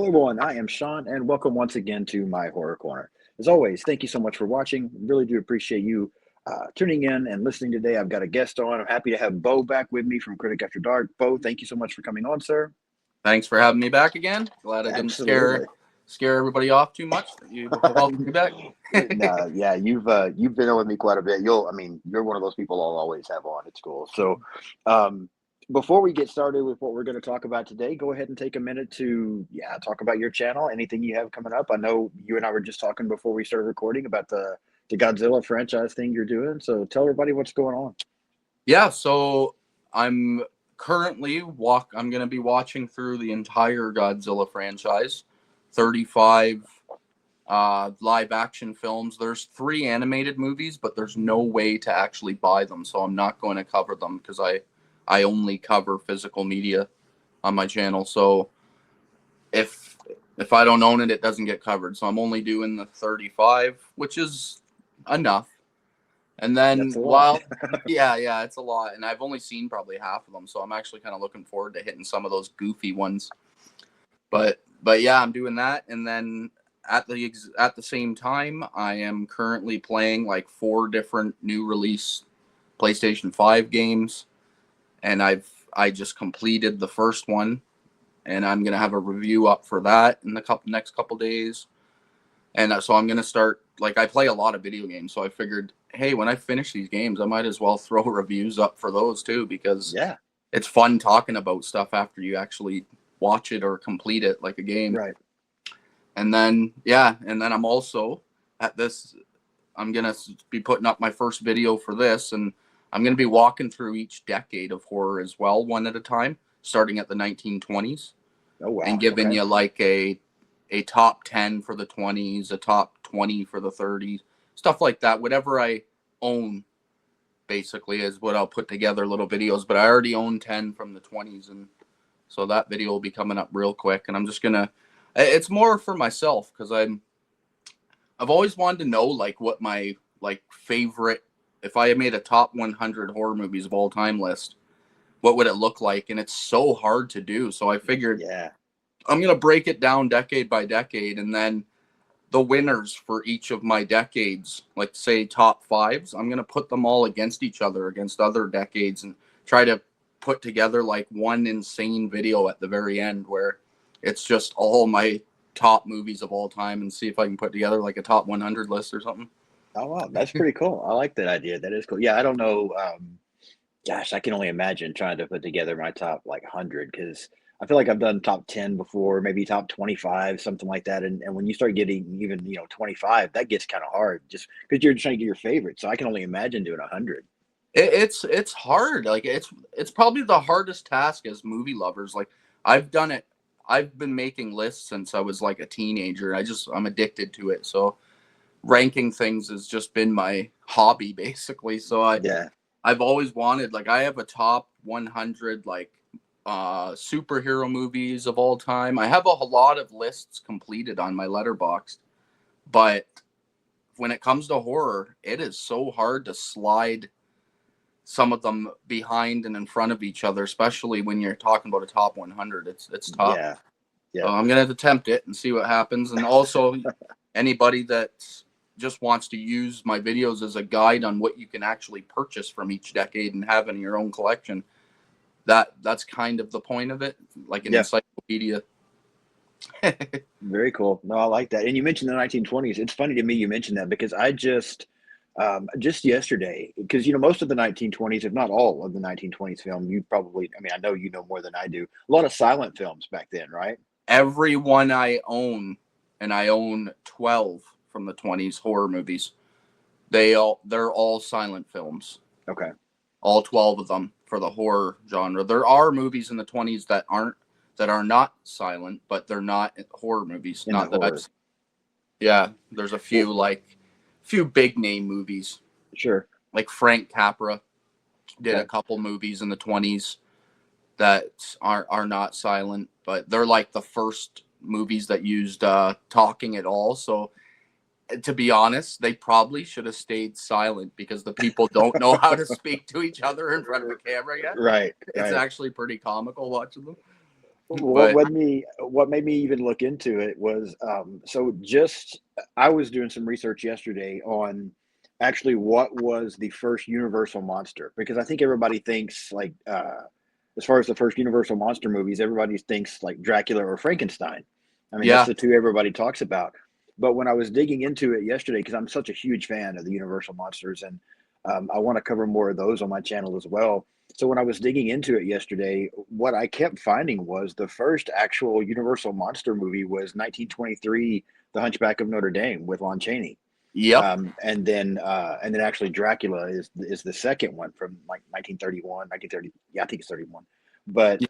Hello, everyone. I am Sean, and welcome once again to my Horror Corner. As always, thank you so much for watching. Really do appreciate you tuning in and listening today. I've got a guest on. I'm happy to have Beau back with me from Critic After Dark. Beau, thank you so much for coming on, sir. Thanks for having me back again. Glad I didn't Absolutely. scare everybody off too much. You welcome me back. Yeah, you've been on with me quite a bit. You're one of those people I'll always have on. It's cool. So, before we get started with what we're going to talk about today, go ahead and take a minute to talk about your channel. Anything you have coming up. I know you and I were just talking before we started recording about the Godzilla franchise thing you're doing. So tell everybody what's going on. Yeah, so I'm currently I'm going to be watching through the entire Godzilla franchise, 35 live action films. There's 3 animated movies, but there's no way to actually buy them, so I'm not going to cover them because I only cover physical media on my channel. So if I don't own it, it doesn't get covered. So I'm only doing the 35, which is enough. And then yeah, it's a lot. And I've only seen probably half of them, so I'm actually kind of looking forward to hitting some of those goofy ones. But yeah, I'm doing that. And then at the same time, I am currently playing like 4 different new release PlayStation 5 games, and I just completed the first one, and I'm gonna have a review up for that in the next couple days. And so I'm gonna start, like, I play a lot of video games, so I figured, hey, when I finish these games, I might as well throw reviews up for those too, because it's fun talking about stuff after you actually watch it or complete it, like a game. Right. And then I'm also I'm gonna be putting up my first video for this, and I'm gonna be walking through each decade of horror as well, one at a time, starting at the 1920s. Oh wow. And giving you like a top 10 for the 20s, a top 20 for the 30s, stuff like that. Whatever I own, basically, is what I'll put together, little videos. But I already own 10 from the 20s, and so that video will be coming up real quick. And I'm just gonna, it's more for myself, because I've always wanted to know, like, what my favorite, if I made a top 100 horror movies of all time list, what would it look like? And it's so hard to do. So I figured, I'm going to break it down decade by decade, and then the winners for each of my decades, like say top 5s, I'm going to put them all against each other, against other decades, and try to put together like one insane video at the very end where it's just all my top movies of all time, and see if I can put together like a top 100 list or something. Oh wow, that's pretty cool. I like that idea. That is cool. Yeah, I don't know. Gosh, I can only imagine trying to put together my top 100, because I feel like I've done top 10 before, maybe top 25, something like that. And when you start getting even 25, that gets kind of hard, just because you're trying to get your favorite. So I can only imagine doing 100. It's hard. Like, it's probably the hardest task as movie lovers. Like, I've done it. I've been making lists since I was like a teenager. I'm addicted to it. So ranking things has just been my hobby, basically. So I've always wanted, like, I have a top 100 superhero movies of all time. I have a lot of lists completed on my Letterboxd, but when it comes to horror, it is so hard to slide some of them behind and in front of each other, especially when you're talking about a top 100. It's tough. Yeah. So I'm gonna attempt it and see what happens. And also, anybody that just wants to use my videos as a guide on what you can actually purchase from each decade and have in your own collection, that's kind of the point of it, like an encyclopedia. Very cool. No, I like that. And you mentioned the 1920s. It's funny to me you mentioned that, because I just yesterday, because most of the 1920s, if not all of the 1920s film, you probably, I know you know more than I do, a lot of silent films back then, right? Every one I own, and I own 12 from the 20s horror movies. They're all silent films. Okay. All 12 of them for the horror genre. There are movies in the 20s that are not silent, but they're not horror movies. Not that I've seen. Yeah, there's a few big name movies. Sure. Like Frank Capra did a couple movies in the 20s that are not silent, but they're like the first movies that used talking at all. So to be honest, they probably should have stayed silent, because the people don't know how to speak to each other in front of a camera yet. Right. It's actually pretty comical watching them. What But made me even look into it was so just I was doing some research yesterday on actually what was the first Universal monster, because I think everybody thinks like as far as the first Universal monster movies, everybody thinks like Dracula or Frankenstein. I mean, that's yeah, the two everybody talks about. But when I was digging into it yesterday, because I'm such a huge fan of the Universal monsters, and I want to cover more of those on my channel as well. So when I was digging into it yesterday, what I kept finding was the first actual Universal monster movie was 1923, The Hunchback of Notre Dame with Lon Chaney. yep, And then actually Dracula is the second one from like 1931, 1930. Yeah, I think it's 31. But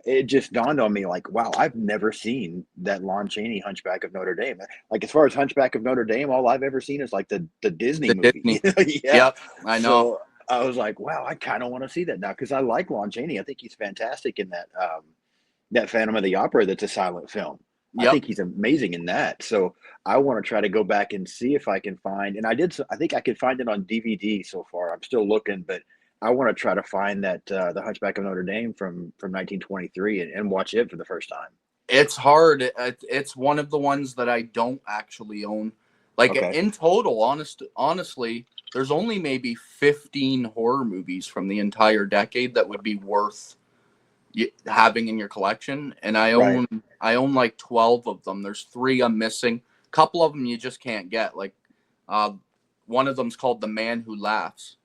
it just dawned on me like, wow, I've never seen that Lon Chaney Hunchback of Notre Dame. Like as far as Hunchback of Notre Dame, all I've ever seen is like the Disney the movie. Disney. Yeah. Yep, I know. So I was like, wow, I kind of want to see that now because I like Lon Chaney. I think he's fantastic in that Phantom of the Opera. That's a silent film. I Yep. think he's amazing in that. So I want to try to go back and see if I can find. And I did. I think I could find it on DVD so far. I'm still looking, but I want to try to find that the Hunchback of Notre Dame from 1923 and watch it for the first time. It's hard. It's one of the ones that I don't actually own. Like Okay. in total, honestly, there's only maybe 15 horror movies from the entire decade that would be worth having in your collection, and Right. I own like 12 of them. There's 3 I'm missing. A couple of them you just can't get. Like uh, one of them's called The Man Who Laughs,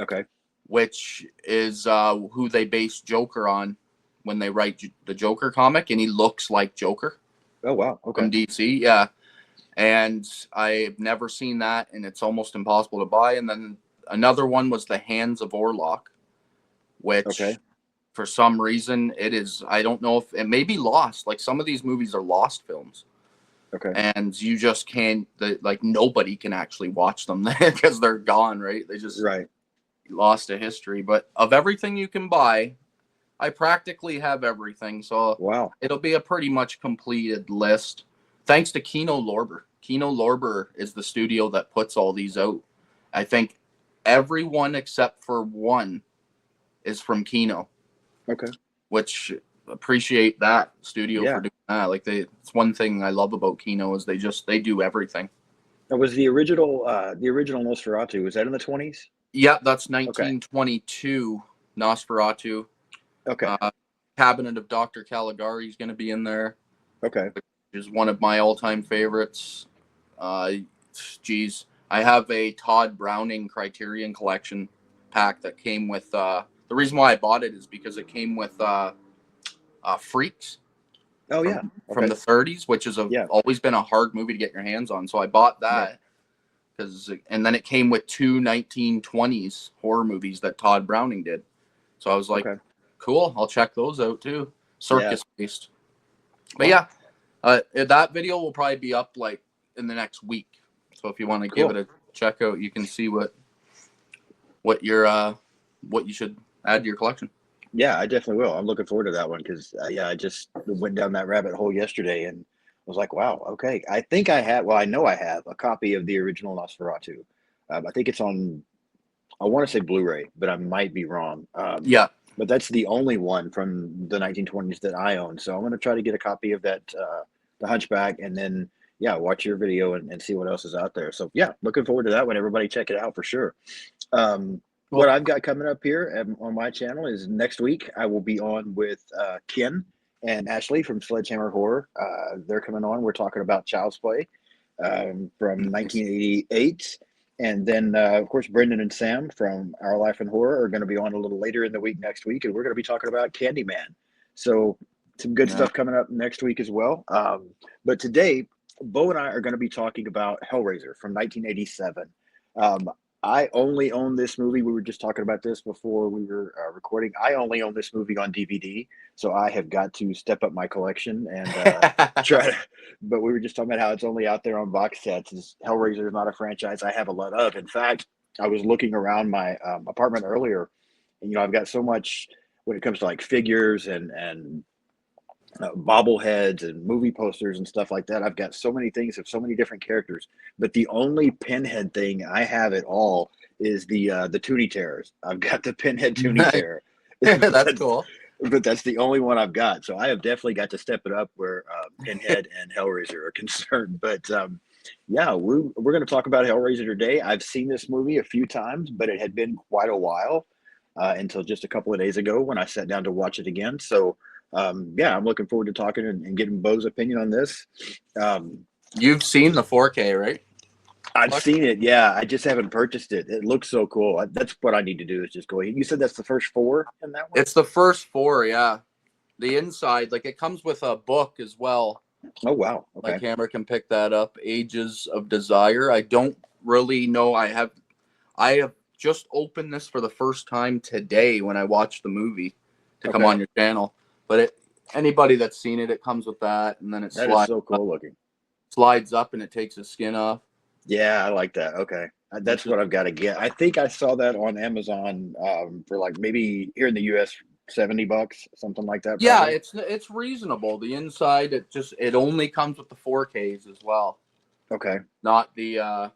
Okay. which is who they base Joker on when they write the Joker comic, and he looks like Joker Oh wow. from Okay. DC. Yeah, and I've never seen that, and it's almost impossible to buy. And then another one was The Hands of Orlok, Okay. which for some reason it is, I don't know if it may be lost. Like some of these movies are lost films, Okay. and you just can't, like nobody can actually watch them because they're gone, right? They just Right. lost to history. But of everything you can buy, I practically have everything, so Wow. it'll be a pretty much completed list. Thanks to Kino Lorber. Kino Lorber is the studio that puts all these out. I think everyone except for one is from Kino, Okay. which appreciate that studio for Yeah. doing that. Like it's one thing I love about Kino is they do everything. Now, was the original Nosferatu, was that in the 20s? Yeah, that's Okay. 1922 Nosferatu. Okay. Uh, Cabinet of Dr. Caligari is going to be in there, Okay. which is one of my all-time favorites. Uh, geez, I have a Todd Browning Criterion Collection pack that came with. The reason why I bought it is because it came with Freaks Oh yeah. from Okay. the 30s, which is Yeah. always been a hard movie to get your hands on. So I bought Right. that and then it came with 2 1920s horror movies that Todd Browning did. So I was like, Okay. cool, I'll check those out too. Yeah. Circus based. But Wow. yeah, that video will probably be up like in the next week. So if you want to give it Cool. a check out, you can see what your what you should add to your collection. Yeah, I definitely will. I'm looking forward to that one because yeah, I just went down that rabbit hole yesterday and was like, wow, okay. I think I have. Well, I know I have a copy of the original Nosferatu. I think it's on. I want to say Blu-ray, but I might be wrong. Yeah, But that's the only one from the 1920s that I own. So I'm going to try to get a copy of that, The Hunchback, and then yeah, watch your video and see what else is out there. So yeah, looking forward to that one. Everybody check it out for sure. What cool. I've got coming up here on my channel is next week I will be on with Ken and Ashley from Sledgehammer Horror. They're coming on. We're talking about Child's Play from Nice. 1988. And then, of course, Brendan and Sam from Our Life in Horror are going to be on a little later in the week next week, and we're going to be talking about Candyman. So, some good Yeah. stuff coming up next week as well. But today, Beau and I are going to be talking about Hellraiser from 1987. Um, I only own this movie. We were just talking about this before we were recording. I only own this movie on DVD, so I have got to step up my collection and try to. But we were just talking about how it's only out there on box sets. Hellraiser is not a franchise I have a lot of. In fact, I was looking around my apartment earlier, and I've got so much when it comes to like figures and bobbleheads and movie posters and stuff like that. I've got so many things of so many different characters, but the only Pinhead thing I have at all is the Toonie Terrors. I've got the Pinhead Toonie Terror. That's That's cool. but that's the only one I've got. So I have definitely got to step it up where Pinhead and Hellraiser are concerned. But yeah, we're going to talk about Hellraiser today. I've seen this movie a few times, but it had been quite a while until just a couple of days ago when I sat down to watch it again. So yeah, I'm looking forward to talking and getting Beau's opinion on this. Um, You've seen the 4K, right? I've seen it. Yeah, I just haven't purchased it. It looks so cool. That's what I need to do is just go. You said that's the first four in that one? It's the first four, yeah. The inside, like it comes with a book as well. Oh wow. My Okay. camera can pick that up. Ages of Desire. I don't really know. I have just opened this for the first time today when I watched the movie to come Okay. on your channel. But anybody that's seen it, it comes with that, and then it That is so cool looking. slides up and it takes the skin off. Yeah, I like that. Okay. That's what I've got to get. I think I saw that on Amazon for like maybe here in the US $70, something like that Yeah, probably. it's reasonable. The inside, it only comes with the 4Ks as well, Okay. not the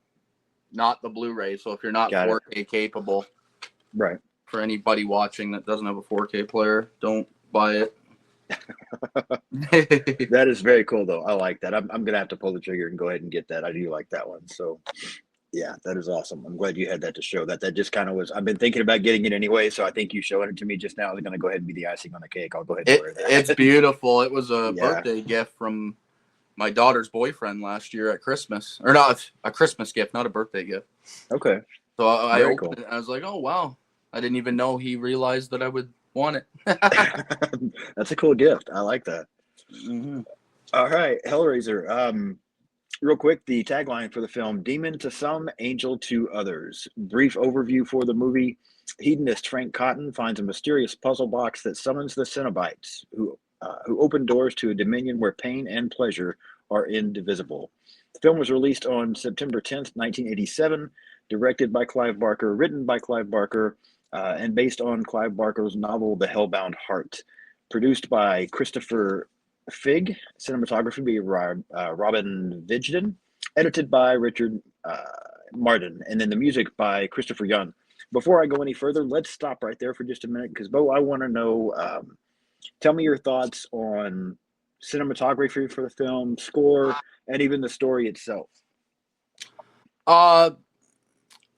Blu-ray. So if you're not Got it. 4K capable, Right. for anybody watching that doesn't have a 4K player, don't buy it. That is very cool though. I like that. I'm gonna have to pull the trigger and go ahead and get that. I do like that one. So yeah, that is awesome. I'm glad you had that to show that. That just kind of was. I've been thinking about getting it anyway, so I think you showing it to me just now is going to go ahead and be the icing on the cake. I'll go ahead and wear It's that. beautiful. It was a Yeah. birthday gift from my daughter's boyfriend last year at Christmas, or not a Christmas gift, not a birthday gift. Okay. So I Very opened cool. it and I was like, oh wow, I didn't even know he realized that I would want it. That's a cool gift. I like that. Mm-hmm. All right, Hellraiser. Real quick, the tagline for the film: "Demon to some, angel to others." Brief overview for the movie: hedonist Frank Cotton finds a mysterious puzzle box that summons the Cenobites, who open doors to a dominion where pain and pleasure are indivisible. The film was released on September 10th, 1987, directed by Clive Barker, written by Clive Barker, and based on Clive Barker's novel *The Hellbound Heart*. Produced by Christopher Fig, cinematography by Robin Vigden, edited by Richard Martin, and then the music by Christopher Young. Before I go any further, let's stop right there for just a minute because, Beau, I want to know, tell me your thoughts on cinematography for the film, score, and even the story itself. Uh,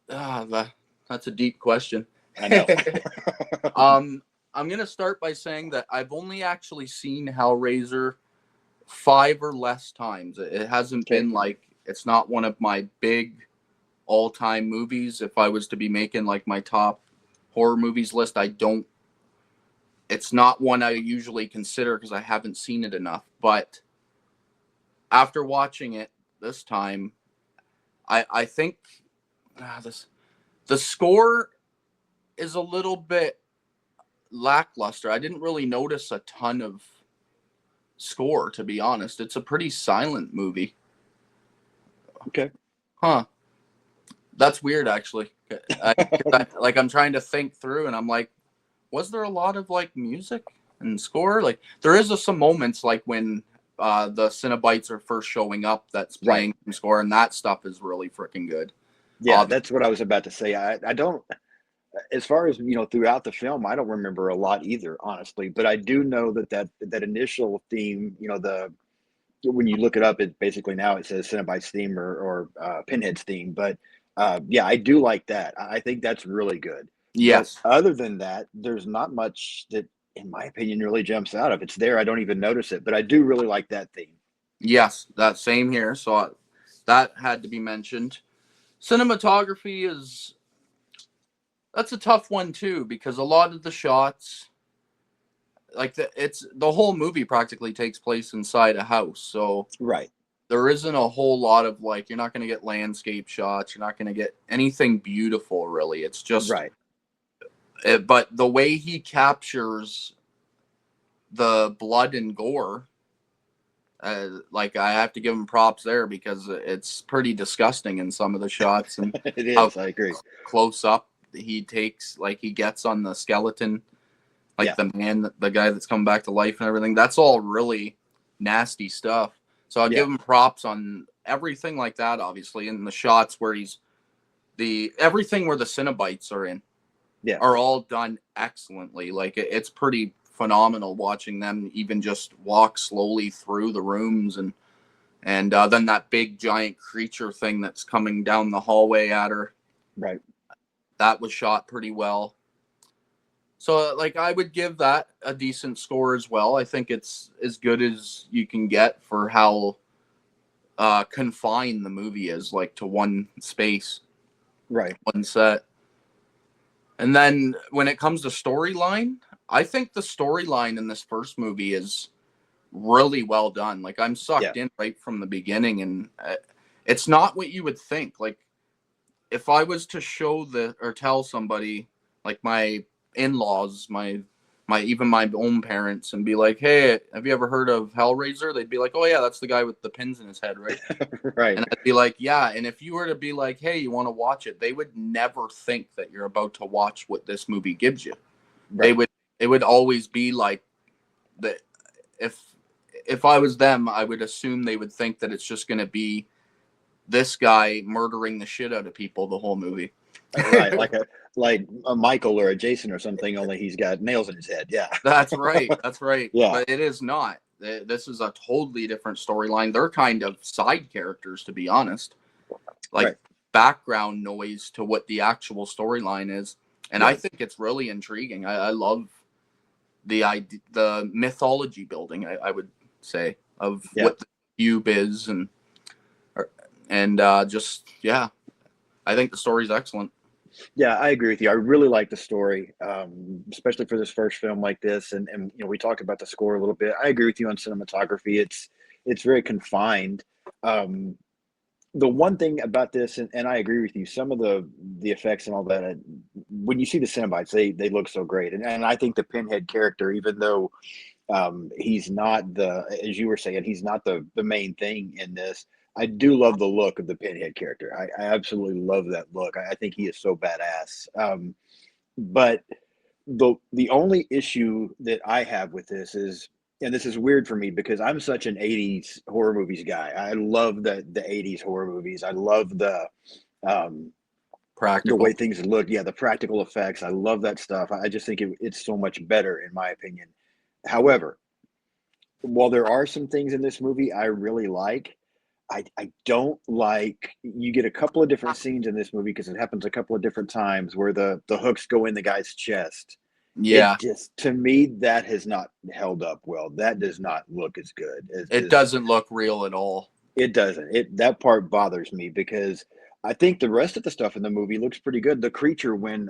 that's a deep question. I know. I'm gonna start by saying that I've only actually seen Hellraiser 5 or less times. It hasn't Okay. been like, it's not one of my big all-time movies. If I was to be making like my top horror movies list, it's not one I usually consider because I haven't seen it enough. But after watching it this time, I think the score is a little bit lackluster. I didn't really notice a ton of score, to be honest. It's a pretty silent movie. Okay. Huh. That's weird, actually. I'm trying to think through, and I'm like, was there a lot of like music and score? Like, there is some moments like when the Cenobites are first showing up that's playing some score, and that stuff is really freaking good. Yeah, that's what I was about to say. I don't, as far as throughout the film, I don't remember a lot either, honestly. But I do know that initial theme, when you look it up, it basically now it says Cenobite's theme or Pinhead's theme. But yeah, I do like that. I think that's really good. But Yes. other than that, there's not much that, in my opinion, really jumps out. If it's there, I don't even notice it. But I do really like that theme. Yes, that same here. So that had to be mentioned. Cinematography that's a tough one too, because a lot of the shots, like the whole movie practically takes place inside a house. So Right. there isn't a whole lot of like, you're not going to get landscape shots. You're not going to get anything beautiful, really. It's just, Right. But the way he captures the blood and gore, like I have to give him props there because it's pretty disgusting in some of the shots and It how is. I agree. close up he takes, like he gets on the skeleton, like the guy that's come back to life and everything. That's all really nasty stuff. So I'll give him props on everything like that, obviously, and the shots where everything where the Cenobites are in are all done excellently. Like it's pretty phenomenal watching them even just walk slowly through the rooms, and then that big giant creature thing that's coming down the hallway at her. Right. That was shot pretty well. So, like, I would give that a decent score as well. I think it's as good as you can get for how confined the movie is, like, to one space, Right. one set. And then when it comes to storyline, I think the storyline in this first movie is really well done. Like, I'm Yeah. sucked in right from the beginning, and it's not what you would think. Like, if I was to show or tell somebody, like my in-laws, my even my own parents, and be like, "Hey, have you ever heard of Hellraiser?" They'd be like, "Oh yeah, that's the guy with the pins in his head, right?" Right. And I'd be like, "Yeah." And if you were to be like, "Hey, you want to watch it?" They would never think that you're about to watch what this movie gives you. They Right. would. It would always be like that. If I was them, I would assume they would think that it's just going to be this guy murdering the shit out of people the whole movie. Right. Like a Michael or a Jason or something, only he's got nails in his head. Yeah. That's right. That's right. Yeah. But it is not. This is a totally different storyline. They're kind of side characters, to be honest. Like Right. background noise to what the actual storyline is. And I Right. think it's really intriguing. I love the mythology building, I would say, of Yeah. what the cube is, and just, yeah, I think the story's excellent. Yeah, I agree with you. I really like the story, especially for this first film like this. And we talked about the score a little bit. I agree with you on cinematography. It's very confined. Um, the one thing about this, and I agree with you, some of the effects and all that, when you see the Cenobites, they look so great. And I think the Pinhead character, even though he's not as you were saying, he's not the main thing in this. I do love the look of the Pinhead character. I absolutely love that look. I think he is so badass. But the only issue that I have with this is, and this is weird for me because I'm such an '80s horror movies guy. I love the '80s horror movies. I love um, the way Practical. things look. Yeah, the practical effects. I love that stuff. I just think it's so much better in my opinion. However, while there are some things in this movie I really like, I don't like, you get a couple of different scenes in this movie because it happens a couple of different times where the hooks go in the guy's chest. Yeah, It just, to me, that has not held up well. That does not look as good it as doesn't look real at all. it doesn't. That part bothers me because I think the rest of the stuff in the movie looks pretty good. The creature when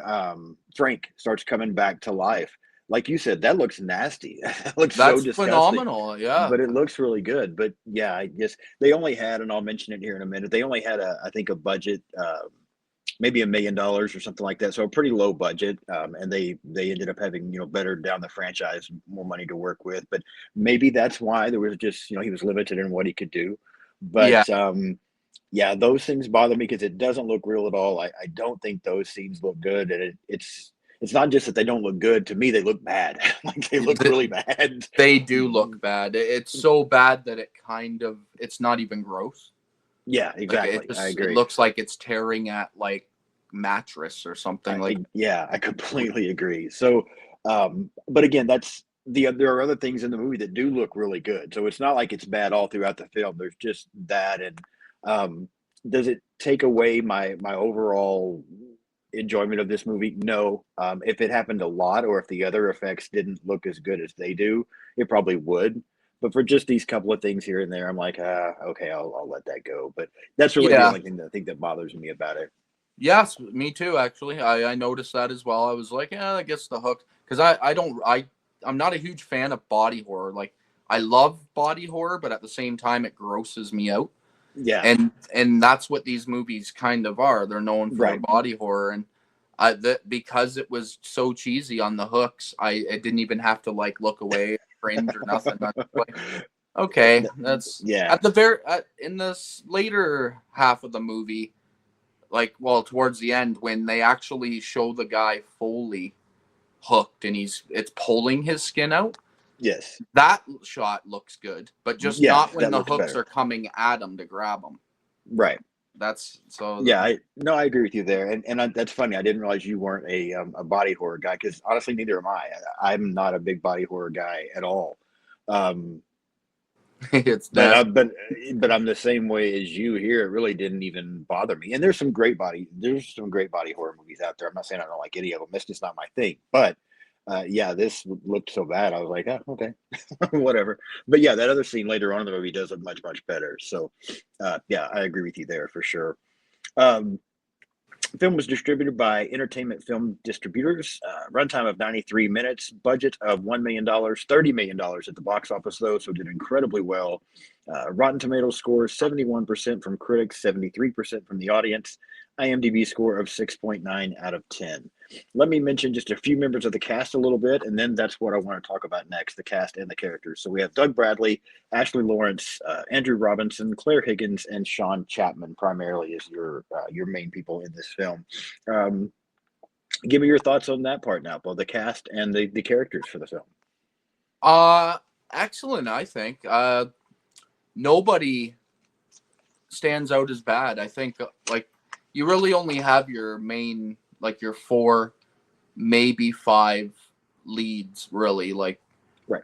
Frank starts coming back to life, like you said, that looks nasty. That looks so That's disgusting, phenomenal. Yeah, but it looks really good. But yeah, I guess they only had, and I'll mention it here in a minute. They only had I think a budget, maybe $1 million or something like that. So a pretty low budget, and they ended up having better down the franchise, more money to work with. But maybe that's why there was just he was limited in what he could do. yeah. But yeah, those things bother me because it doesn't look real at all. I don't think those scenes look good, and it's not just that they don't look good. To me, they look bad. Like they look really bad. They do look bad. It's so bad that it's not even gross. Yeah, Like exactly. I it agree. looks like it's tearing at like mattress or something. Like, Yeah, I completely agree. So, but again, there are other things in the movie that do look really good. So it's not like it's bad all throughout the film. There's just that, and um, does it take away my overall enjoyment of this movie? No. If it happened a lot, or if the other effects didn't look as good as they do, it probably would. But for just these couple of things here and there, I'm like, okay, I'll let that go. But that's really the yeah, only thing that I think that bothers me about it. yes, me too. Actually, I noticed that as well. I was like, yeah, I guess the hook, because I'm not a huge fan of body horror. Like, I love body horror, but at the same time, it grosses me out. Yeah, And that's what these movies kind of are. They're known for their right. body horror, and that because it was so cheesy on the hooks, I didn't even have to like look away, cringe or nothing. I was like, okay, that's Yeah. at in this later half of the movie, like, well, towards the end when they actually show the guy fully hooked and it's pulling his skin out. Yes. That shot looks good, but just Yeah, not when that the looks hooks better. are coming at him to grab him. Right. That's so. Yeah, I agree with you there, and that's funny. I didn't realize you weren't a body horror guy because honestly, neither am I. I'm not a big body horror guy at all. Um, It's but nasty. but I'm the same way as you here. It really didn't even bother me. And there's some great body horror movies out there. I'm not saying I don't like any of them. It's just not my thing. But yeah, this looked so bad. I was like, oh, okay, whatever. But yeah, that other scene later on in the movie does it much better. So yeah, I agree with you there for sure. Um, Film was distributed by Entertainment Film Distributors. Runtime of 93 minutes. Budget of $1 million. $30 million at the box office, though, so did incredibly well. Rotten Tomatoes score 71% from critics, 73% from the audience. IMDb score of 6.9 out of 10. Let me mention just a few members of the cast a little bit, and then that's what I want to talk about next, the cast and the characters. So we have Doug Bradley, Ashley Lawrence, Andrew Robinson, Claire Higgins, and Sean Chapman primarily is your main people in this film. Um, Give me your thoughts on that part now, both the cast and the characters for the film. Uh, Excellent. I think. Nobody stands out as bad. I think like you really only have your main, like your four, maybe five leads really, like Right.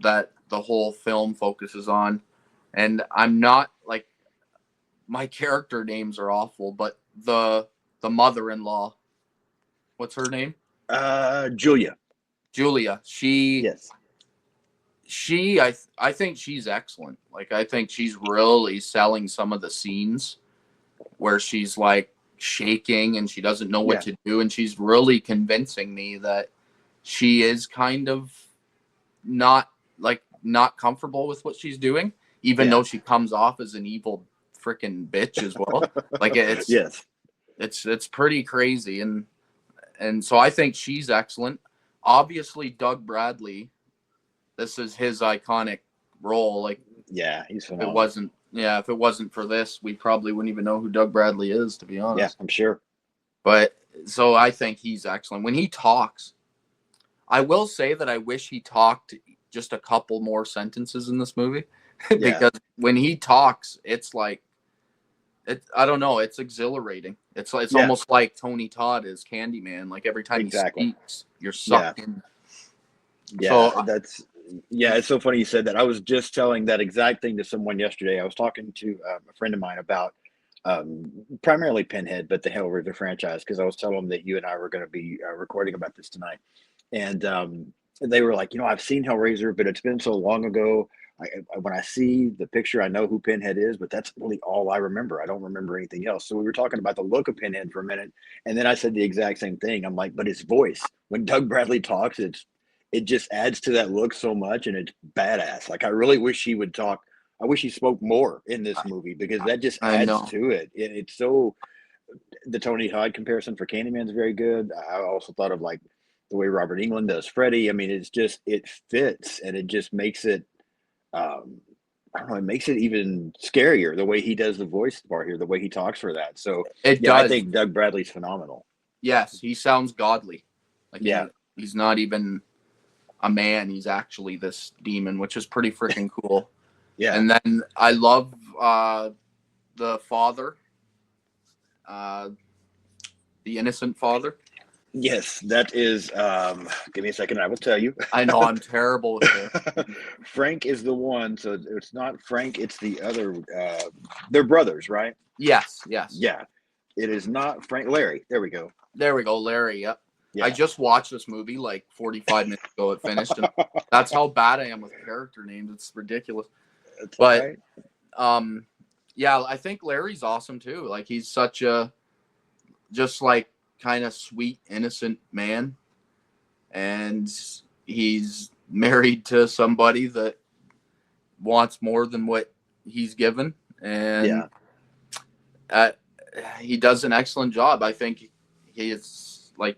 that the whole film focuses on. And I'm not like, my character names are awful, but the mother-in-law, what's her name? Julia. Julia. Yes. I think she's excellent. Like I think she's really selling some of the scenes where she's like shaking and she doesn't know what Yeah. to do, and she's really convincing me that she is kind of not comfortable with what she's doing, even Yeah. though she comes off as an evil freaking bitch as well. Like Yes. it's pretty crazy, and so I think she's excellent. Obviously, Doug Bradley, this is his iconic role. Like Yeah, he's if it phenomenal. wasn't, yeah, if it wasn't for this, we probably wouldn't even know who Doug Bradley is, to be Yeah, honest. I'm sure. But so I think he's excellent when he talks. I will say that I wish he talked just a couple more sentences in this movie Yeah. because when he talks, it's like I don't know, it's exhilarating. It's Yeah, almost like Tony Todd is Candyman. Like every time he exactly. speaks, you're Yeah. sucked in. Yeah, So yeah, it's so funny you said that. I was just telling that exact thing to someone yesterday. I was talking to a friend of mine about primarily Pinhead, but the Hellraiser franchise, because I was telling them that you and I were going to be recording about this tonight. And they were like, I've seen Hellraiser, but it's been so long ago. When I see the picture, I know who Pinhead is, but that's really all I remember. I don't remember anything else. So we were talking about the look of Pinhead for a minute, and then I said the exact same thing. I'm like, but his voice, when Doug Bradley talks, it just adds to that look so much, and it's badass. Like I really wish he would talk. I wish he spoke more in this movie because that just I adds know to it. It's so the Tony Todd comparison for Candyman is very good. I also thought of like the way Robert Englund does Freddy. I mean, it fits and it just makes it. Um, I don't know. It makes it even scarier the way he does the voice part here, the way he talks for that. So it yeah, I does. think Doug Bradley's phenomenal. Yes, he sounds godly. Like Yeah, he's not even a man. He's actually this demon, which is pretty freaking cool. yeah. And then I love the father, uh, the innocent father. Yes, that is. Give me a second. I will tell you. I know I'm terrible with their names. Frank is the one. So it's not Frank. It's the other. They're brothers, right? Yes, yes. Yeah. It is not Frank. Larry. There we go. There we go, Larry. Yep. I Yeah. just watched this movie like 45 minutes ago. It finished, and that's how bad I am with character names. It's ridiculous. That's all But right. um, yeah, I think Larry's awesome too. Like he's such a just like kind of sweet, innocent man, and he's married to somebody that wants more than what he's given, and Yeah. uh, he does an excellent job. I think he is like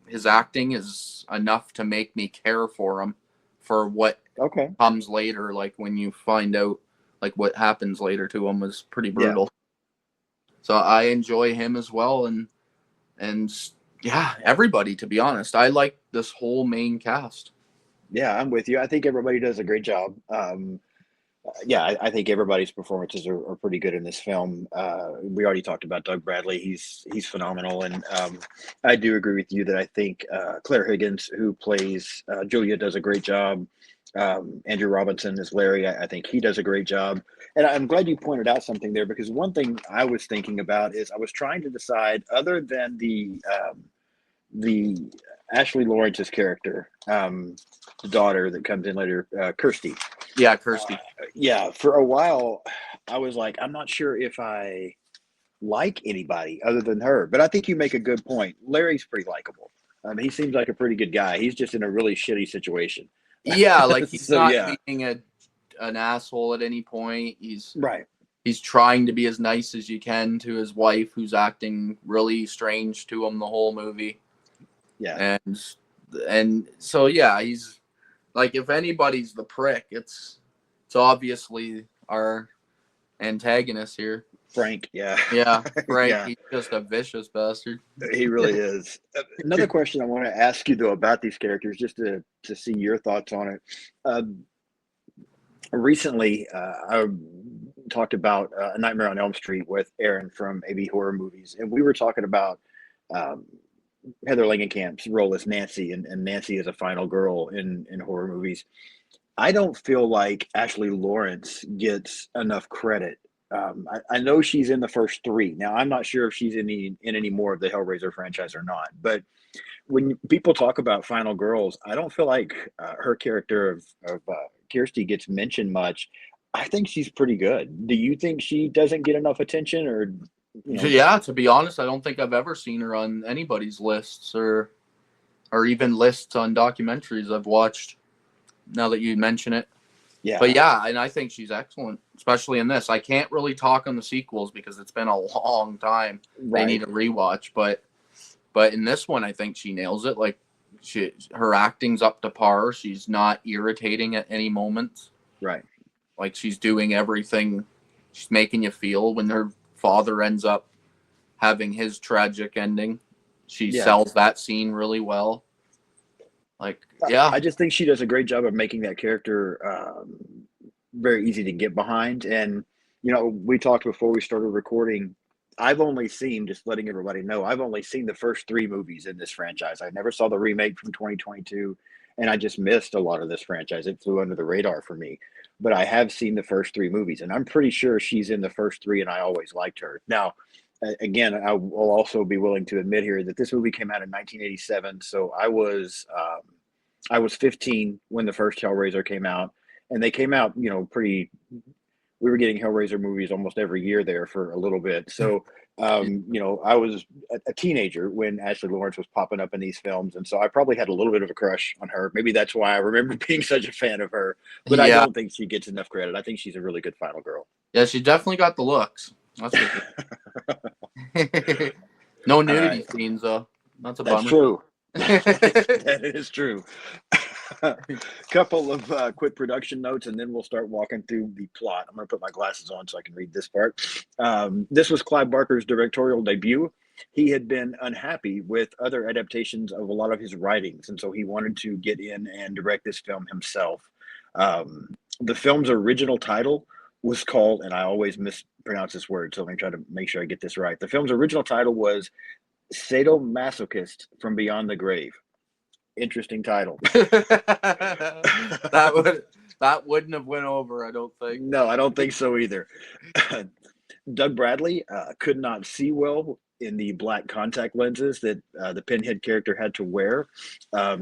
his acting is enough to make me care for him for what Okay. comes later. Like when you find out like what happens later to him was pretty Yeah. brutal. So I enjoy him as well, and yeah, everybody. To be honest, I like this whole main cast. Yeah. I'm with you. I think everybody does a great job. Yeah, I think everybody's performances are pretty good in this film. We already talked about Doug Bradley; he's phenomenal, and I do agree with you that I think Claire Higgins, who plays Julia, does a great job. Andrew Robinson is Larry. I think he does a great job, and I'm glad you pointed out something there because one thing I was thinking about is I was trying to decide, other than the Ashley Lawrence's character, the daughter that comes in later, Kirsty. Yeah, Uh, Kirsty. yeah, for a while, I was like, I'm not sure if I like anybody other than her. But I think you make a good point. Larry's pretty likable. He seems like a pretty good guy. He's just in a really shitty situation. Yeah, like he's So not yeah, being an asshole at any point. right. He's trying to be as nice as you can to his wife, who's acting really strange to him the whole movie. Yeah, And so yeah, he's like, if anybody's the prick, it's obviously our antagonist here. Frank. Yeah, Yeah, Frank. yeah, He's just a vicious bastard. he really is. Another question I want to ask you though about these characters, just to see your thoughts on it. Um, Recently, I talked about A Nightmare on Elm Street with Aaron from AB Horror Movies, and we were talking about um, Heather Langenkamp's role as Nancy, and Nancy is a final girl in horror movies. I don't feel like Ashley Lawrence gets enough credit. I know she's in the first three. Now, I'm not sure if she's in any more of the Hellraiser franchise or not, but when people talk about Final Girls, I don't feel like her character of Kirsty gets mentioned much. I think she's pretty good. Do you think she doesn't get enough attention, or you know? Yeah, to be honest, I don't think I've ever seen her on anybody's lists or even lists on documentaries I've watched. Now that you mention it, Yeah, but yeah, and I think she's excellent, especially in this. I can't really talk on the sequels because it's been a long time. They right, need a rewatch, but in this one, I think she nails it. Like her acting's up to par. She's not irritating at any moment. right. Like she's doing everything. She's making you feel when her father ends up having his tragic ending. She Yeah, sells that scene really well. Like, yeah, I just think she does a great job of making that character very easy to get behind. And we talked before we started recording. I've only seen, just letting everybody know, I've only seen the first three movies in this franchise. I never saw the remake from 2022, and I just missed a lot of this franchise. It flew under the radar for me. But I have seen the first three movies, and I'm pretty sure she's in the first three, and I always liked her. Now, again, I will also be willing to admit here that this movie came out in 1987, so I was 15 when the first Hellraiser came out, and they came out, pretty. We were getting Hellraiser movies almost every year there for a little bit. So, I was a teenager when Ashley Lawrence was popping up in these films, and so I probably had a little bit of a crush on her. Maybe that's why I remember being such a fan of her. But I yeah, don't think she gets enough credit. I think she's a really good final girl. yeah. She definitely got the looks. That's for sure. No All nudity right, scenes though. That's a that's bummer. true. That is true. Couple of quick production notes, and then we'll start walking through the plot. I'm going to put my glasses on so I can read this part. This was Clive Barker's directorial debut. He had been unhappy with other adaptations of a lot of his writings, and so he wanted to get in and direct this film himself. The film's original title was called, and I always mispronounce this word, so let me try to make sure I get this right. The film's original title was Sadomasochist from Beyond the Grave. Interesting title. that would that wouldn't have went over, I don't think. No, I don't think so either. Doug Bradley could not see well in the black contact lenses that the Pinhead character had to wear.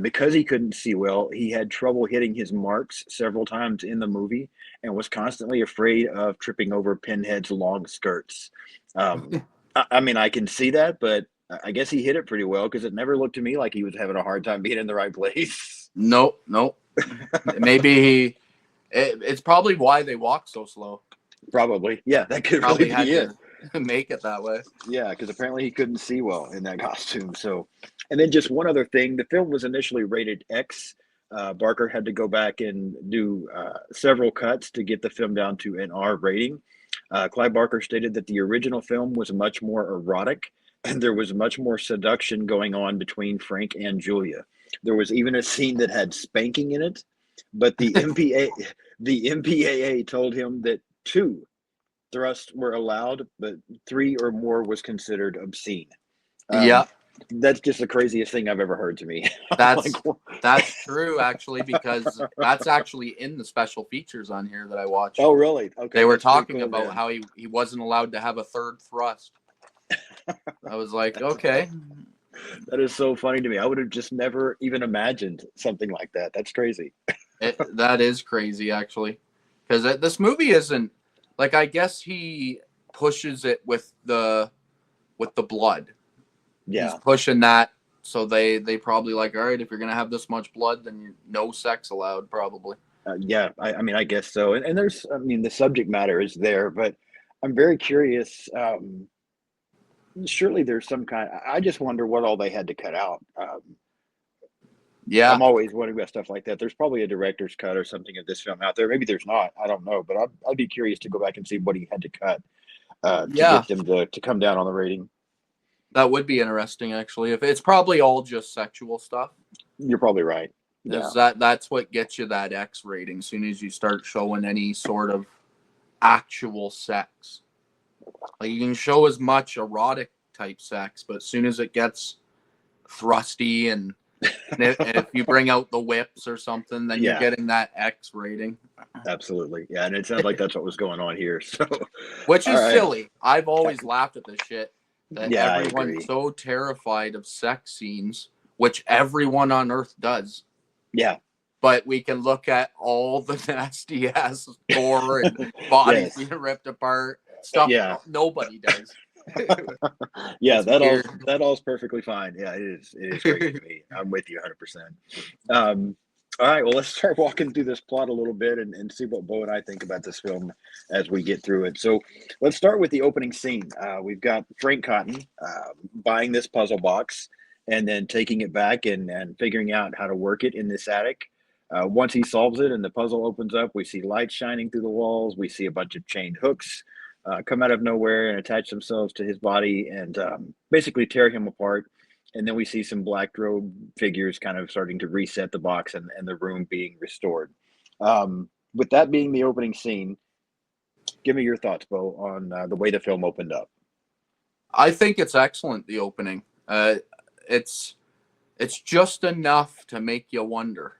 Because he couldn't see well, he had trouble hitting his marks several times in the movie and was constantly afraid of tripping over Pinhead's long skirts. I mean, I can see that, but I guess he hit it pretty well because it never looked to me like he was having a hard time being in the right place. Nope, nope. Maybe it's probably why they walk so slow. Probably. Yeah, that could Probably really had be it. to make it that way. Yeah, because apparently he couldn't see well in that costume. So, and then just one other thing: the film was initially rated X. Barker had to go back and do several cuts to get the film down to an R rating. Clive Barker stated that the original film was much more erotic, and there was much more seduction going on between Frank and Julia. There was even a scene that had spanking in it. but the MPAA told him that 2 thrusts were allowed, but 3 or more was considered obscene. Yeah, That's just the craziest thing I've ever heard to me. I'm like, that's that's true actually, because that's actually in the special features on here that I watched. oh, really? They Okay, were that's pretty talking cool about then. how he wasn't allowed to have a third thrust. I was like, That's uh, okay, that is so funny to me. I would have just never even imagined something like that. That's crazy. that is crazy actually, because this movie isn't like, I guess he pushes it with the blood. He's Yeah, pushing that, so they probably like, all right, if you're gonna have this much blood, then no sex allowed, probably. yeah. I mean, I guess so. And there's, I mean, the subject matter is there, but I'm very curious. Surely there's some kind. I just wonder what all they had to cut out. Yeah, I'm always wondering about stuff like that. There's probably a director's cut or something of this film out there. Maybe there's not. I don't know, but I'd be curious to go back and see what he had to cut to yeah, get them to come down on the rating. that would be interesting actually. If it's probably all just sexual stuff, You're probably right. Yeah, is that's what gets you that X rating. As soon as you start showing any sort of actual sex, like you can show as much erotic type sex, but as soon as it gets thrusty and if you bring out the whips or something, then you're yeah, getting that X rating, absolutely. Yeah, and it sounds like that's what was going on here. So, which all is right. silly. I've always laughed at this shit that Yeah, I everyone's agree. so terrified of sex scenes, which everyone on Earth does. Yeah, But we can look at all the nasty ass gore and bodies yes, being ripped apart, stuff yeah, nobody does. yeah. It's weird. That all's perfectly fine. Yeah, it is. It is crazy to me. I'm with you 100%. Um, all right, well, let's start walking through this plot a little bit and see what Bo and I think about this film as we get through it. So, let's start with the opening scene. We've got Frank Cotton buying this puzzle box and then taking it back and figuring out how to work it in this attic. Once he solves it and the puzzle opens up, we see lights shining through the walls. We see a bunch of chained hooks come out of nowhere and attach themselves to his body and basically tear him apart. And then we see some black robe figures kind of starting to reset the box and the room being restored. With that being the opening scene, give me your thoughts, Bo, on the way the film opened up. I think it's excellent. The opening, it's it's just enough to make you wonder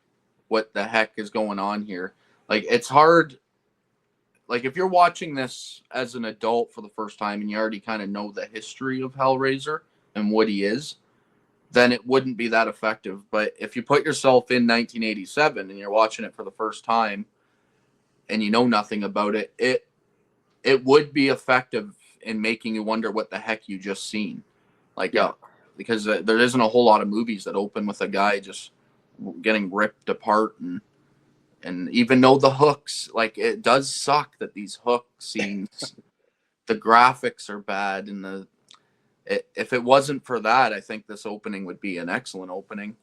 what the heck is going on here. Like it's hard. Like if you're watching this as an adult for the first time and you already kind of know the history of Hellraiser and what he is, then it wouldn't be that effective. But if you put yourself in 1987 and you're watching it for the first time and you know nothing about it, it would be effective in making you wonder what the heck you just seen. Like, Yeah, because there isn't a whole lot of movies that open with a guy just getting ripped apart and even though the hooks, like it does suck that these hook scenes, the graphics are bad and if it wasn't for that, I think this opening would be an excellent opening.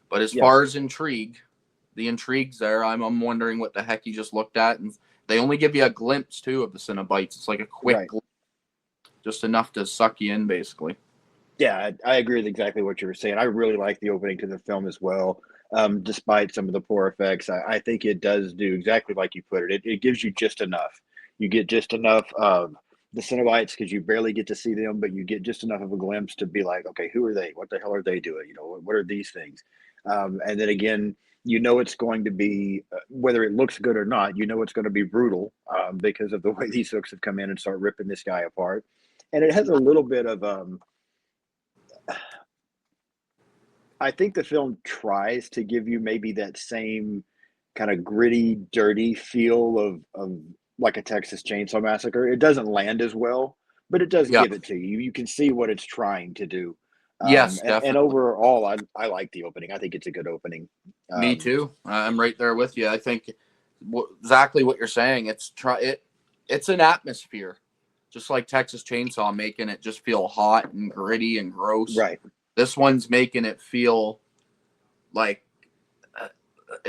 But as yeah, far as the intrigue's there. I'm wondering what the heck you just looked at, and they only give you a glimpse too of the Cenobites. It's like a quick, right. just enough to suck you in, basically. Yeah, I agree with exactly what you were saying. I really like the opening to the film as well. Despite some of the poor effects, I think it does do exactly like you put it. It gives you just enough. You get just enough of the Cenobites because you barely get to see them, but you get just enough of a glimpse to be like, okay, who are they? What the hell are they doing? You know, what are these things? And then again, you know it's going to be whether it looks good or not. You know it's going to be brutal because of the way these hooks have come in and start ripping this guy apart. And it has a little bit of I think the film tries to give you maybe that same kind of gritty, dirty feel of like a Texas Chainsaw Massacre. It doesn't land as well, but it does Yeah. give it to you. You can see what it's trying to do. Yes, And definitely. overall, I like the opening. I think it's a good opening. Me Um, too. I'm right there with you. I think exactly what you're saying. It's an atmosphere, just like Texas Chainsaw, making it just feel hot and gritty and gross. right. This one's making it feel like uh,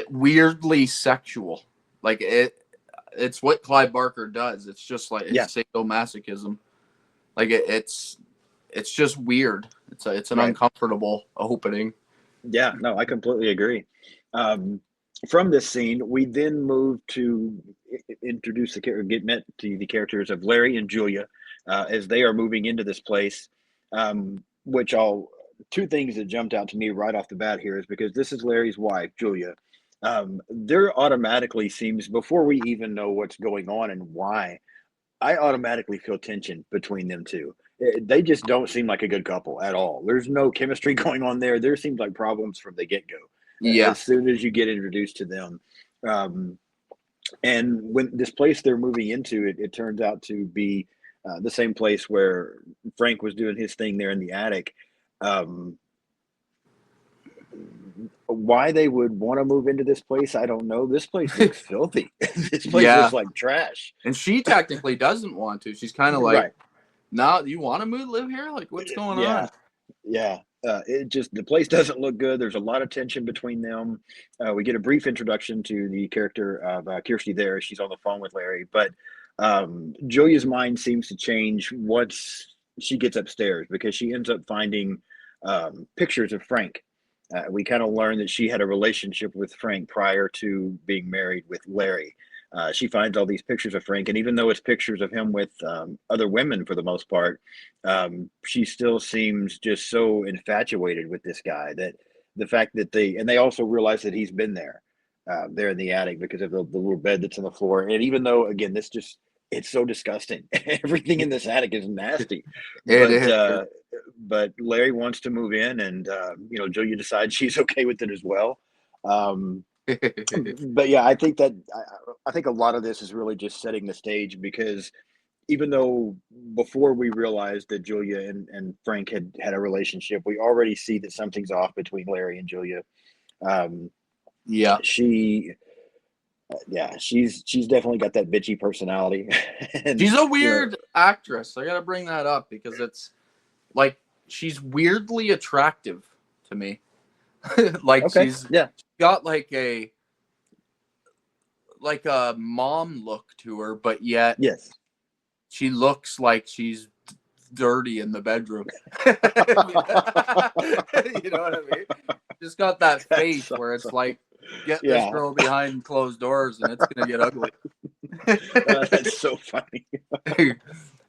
weirdly sexual. Like it's what Clive Barker does. It's just like Yeah. it's sadomasochism. Like it's just weird. It's an Right. uncomfortable opening. Yeah. No, I completely agree. Um, from this scene, we then move to introduce the character, get met to the characters of Larry and Julia as they are moving into this place. Which I'll two things that jumped out to me right off the bat here is because this is Larry's wife, Julia. There automatically seems before we even know what's going on and why, I automatically feel tension between them two. They just don't seem like a good couple at all. There's no chemistry going on there. There seems like problems from the get go. Yeah. As soon as you get introduced to them, um, and when this place they're moving into, it turns out to be the same place where Frank was doing his thing there in the attic. Um, why they would want to move into this place, I don't know. This place looks filthy. This place Yeah. looks like trash. And she technically doesn't want to. She's kind of like, Right. "No, you want to move, live here? Like, what's going Yeah. on?" Yeah. It just the place doesn't look good. There's a lot of tension between them. We get a brief introduction to the character of Kirsty there. She's on the phone with Larry, but Julia's mind seems to change once she gets upstairs because she ends up finding pictures of Frank. We kind of learn that she had a relationship with Frank prior to being married with Larry. She finds all these pictures of Frank, and even though it's pictures of him with other women for the most part, she still seems just so infatuated with this guy that the fact that they also realize that he's been there in the attic because of the little bed that's on the floor. And even though, again, this just it's so disgusting. Everything in this attic is nasty, It but is. Larry wants to move in, and Julia decides she's okay with it as well. Um, but yeah, I think a lot of this is really just setting the stage because even though before we realized that Julia and Frank had a relationship, we already see that something's off between Larry and Julia. Um, Yeah. she, yeah, she's definitely got that bitchy personality, and She's a weird actress. I gotta bring that up because it's like she's weirdly attractive to me. Like okay, she's yeah, got like a mom look to her, but yet yes, she looks like she's dirty in the bedroom. You know what I mean? Just got that face that's where it's like, get this yeah, girl behind closed doors and it's gonna get ugly. that's so funny.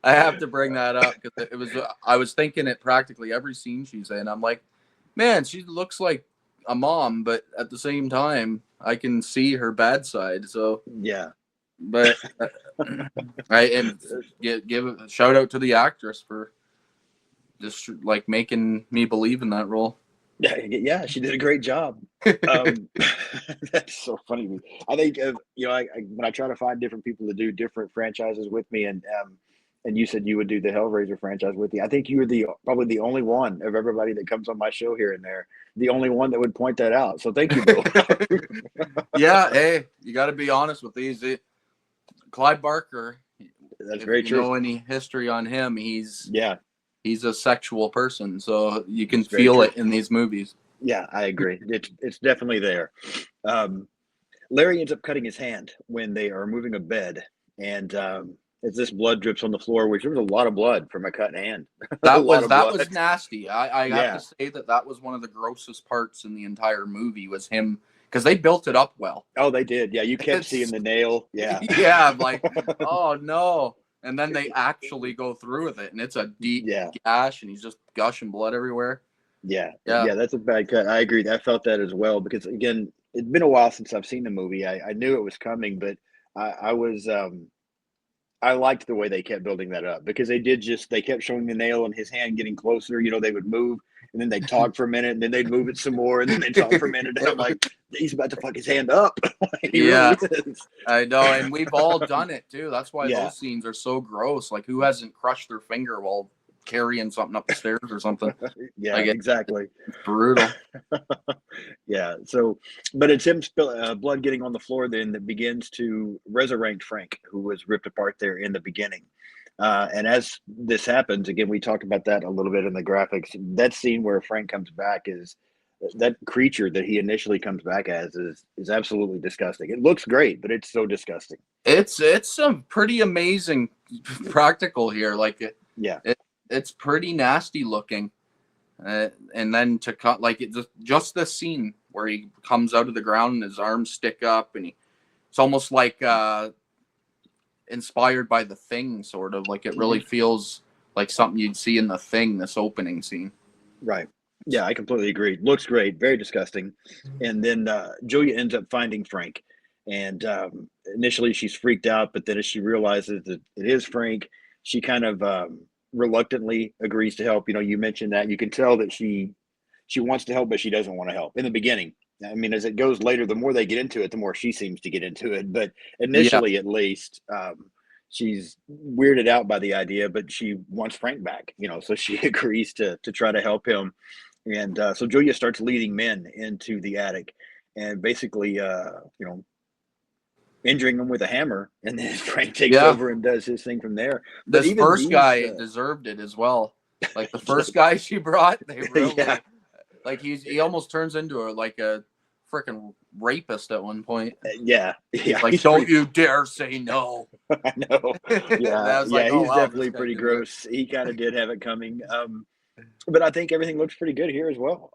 I have to bring that up because it was I was thinking it practically every scene she's in. I'm like, man, she looks like a mom, but at the same time, I can see her bad side. So, Yeah, but I and give a shout out to the actress for just like making me believe in that role. yeah, she did a great job. Um, that's so funny to me. I think when I try to find different people to do different franchises with me, and you said you would do the Hellraiser franchise with me. I think you were the probably the only one of everybody that comes on my show here and there, the only one that would point that out. So thank you, Bill. Yeah, hey, you got to be honest with these. Clive Barker, That's if very you know true. any history on him, Yeah, he's a sexual person, so you can it's very feel true. it in these movies. Yeah, I agree. It's definitely there. Um, Larry ends up cutting his hand when they are moving a bed, and as this blood drips on the floor, which there was a lot of blood from a cut hand, a lot of That blood. was nasty. I have to Yeah. say that was one of the grossest parts in the entire movie was him because they built it up well. Oh, they did. Yeah, you kept seeing It's the nail. Yeah. yeah, I'm like, oh no. And then they actually go through with it, and it's a deep Yeah. gash, and he's just gushing blood everywhere. Yeah. Yeah, Yeah, that's a bad cut. I agree. I felt that as well because again, it's been a while since I've seen the movie. I knew it was coming, but I was I liked the way they kept building that up because they kept showing the nail in his hand getting closer. They would move and then they'd talk for a minute and then they'd move it some more and then they'd talk for a minute. And I'm like, he's about to fuck his hand up. He yeah, really is. I know, and we've all done it too. That's why Yeah. those scenes are so gross. Like, who hasn't crushed their finger while carrying something up the stairs or something? Yeah, Like, exactly. it's brutal. Yeah. So, but it's him blood getting on the floor then that begins to resurrect Frank, who was ripped apart there in the beginning. And as this happens, again, we talked about that a little bit in the graphics. That scene where Frank comes back is that creature that he initially comes back as is absolutely disgusting. It looks great, but it's so disgusting. It's some pretty amazing practical here. Like Yeah. it's pretty nasty looking. And then to cut like it just this scene where he comes out of the ground and his arms stick up, and it's almost like inspired by The Thing, sort of like it really feels like something you'd see in The Thing. This opening scene, Right. Yeah, I completely agree. Looks great, very disgusting. And then Julia ends up finding Frank. And initially she's freaked out, but then as she realizes that it is Frank, she kind of reluctantly agrees to help. You know, you mentioned that. You can tell that she wants to help, but she doesn't want to help in the beginning. I mean, as it goes later, the more they get into it, the more she seems to get into it. But yeah, initially, at least, she's weirded out by the idea, but she wants Frank back. You know, so she agrees to try to help him. And so Julia starts leading men into the attic, and basically, injuring them with a hammer. And then Frank takes yeah. over and does his thing from there. But This even first these, guy deserved it as well. Like the first guy she brought, they yeah, really like he almost turns into a freaking rapist at one point. yeah, He's like, he's "Don't pretty. you dare say no." I know. And Yeah, I was like, yeah, "Oh he's wow, this definitely guy pretty did it." gross. He kind of did have it coming. But I think everything looks pretty good here as well.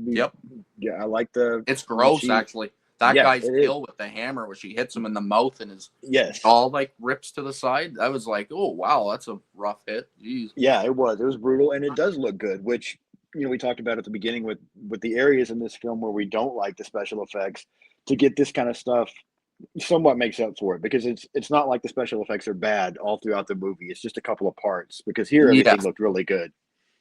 Yep, Yeah, I like the it's when gross she. actually. That Yeah, guy's it is. kill with the hammer, where she hits him in the mouth and his Yes. jaw like rips to the side. I was like, "Oh wow, that's a rough hit." Jeez. Yeah, it was. It was brutal, and it does look good. Which we talked about at the beginning with the areas in this film where we don't like the special effects. To get this kind of stuff somewhat makes up for it because it's not like the special effects are bad all throughout the movie. It's just a couple of parts because here everything Yes. looked really good.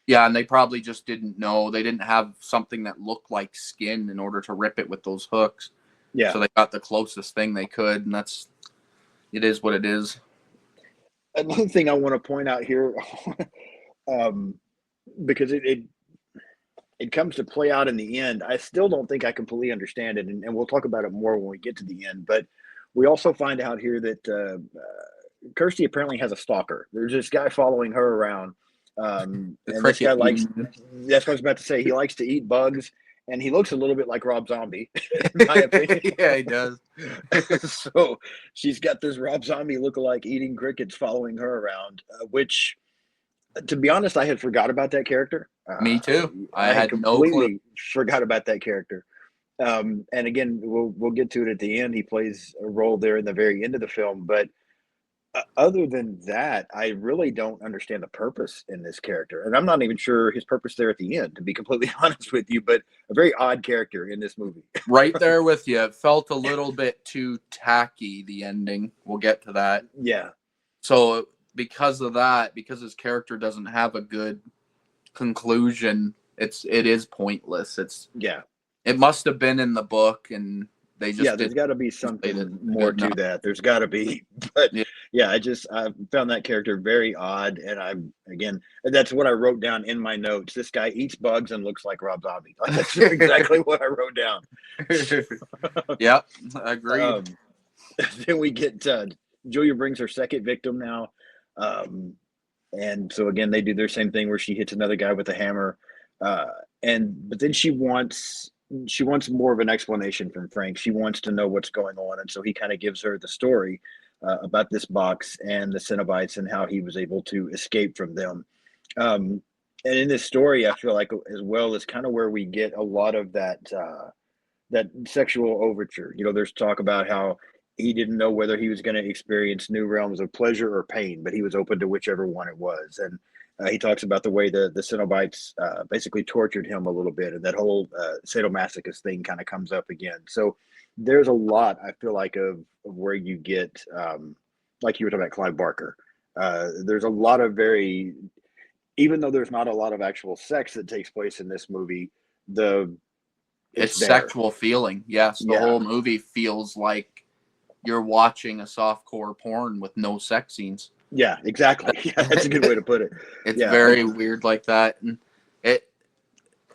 Yeah, and they probably just didn't know. They didn't have something that looked like skin in order to rip it with those hooks. Yeah. So they got the closest thing they could, and it is what it is. Another thing I want to point out here, um, because it comes to play out in the end. I still don't think I completely understand it, and we'll talk about it more when we get to the end. But we also find out here that Kirsty apparently has a stalker. There's this guy following her around, The and this guy cricket likes. eating. That's what I was about to say. He likes to eat bugs, and he looks a little bit like Rob Zombie, in my opinion. Yeah, he does. So she's got this Rob Zombie lookalike eating crickets following her around, which to be honest, I had forgot about that character. Me too. I I had had no clue. completely forgot about that character. And again, we'll get to it at the end. He plays a role there in the very end of the film, but other than that, I really don't understand the purpose in this character, and I'm not even sure his purpose there at the end, to be completely honest with you. But a very odd character in this movie. Right there with you. It felt a little bit too tacky, the ending. We'll get to that. Yeah, So because of that, because his character doesn't have a good conclusion, it is pointless. yeah. It must have been in the book, and they Yeah, just there's didn't got to be translate it something more good to enough. that. There's got to be, but Yeah. yeah, I found that character very odd, and again, that's what I wrote down in my notes. This guy eats bugs and looks like Rob Zombie. Like, that's exactly what I wrote down. Yep, agreed. Um, then we get Julia brings her second victim now, um, and so again they do their same thing where she hits another guy with a hammer, uh, and but then she wants more of an explanation from Frank. She wants to know what's going on, and so he kind of gives her the story about this box and the Cenobites and how he was able to escape from them. Um, and in this story, I feel like as well is kind of where we get a lot of that sexual overture. There's talk about how he didn't know whether he was going to experience new realms of pleasure or pain, but he was open to whichever one it was. And he talks about the way the Cenobites basically tortured him a little bit, and that whole sadomasochist thing kind of comes up again. So there's a lot I feel like of where you get, like you were talking about Clive Barker. There's a lot of even though there's not a lot of actual sex that takes place in this movie, the it's It's there. sexual feeling. Yes, the Yeah, whole movie feels like you're watching a softcore porn with no sex scenes. yeah, exactly. Yeah, that's a good way to put it. It's Yeah, very weird like that, and it.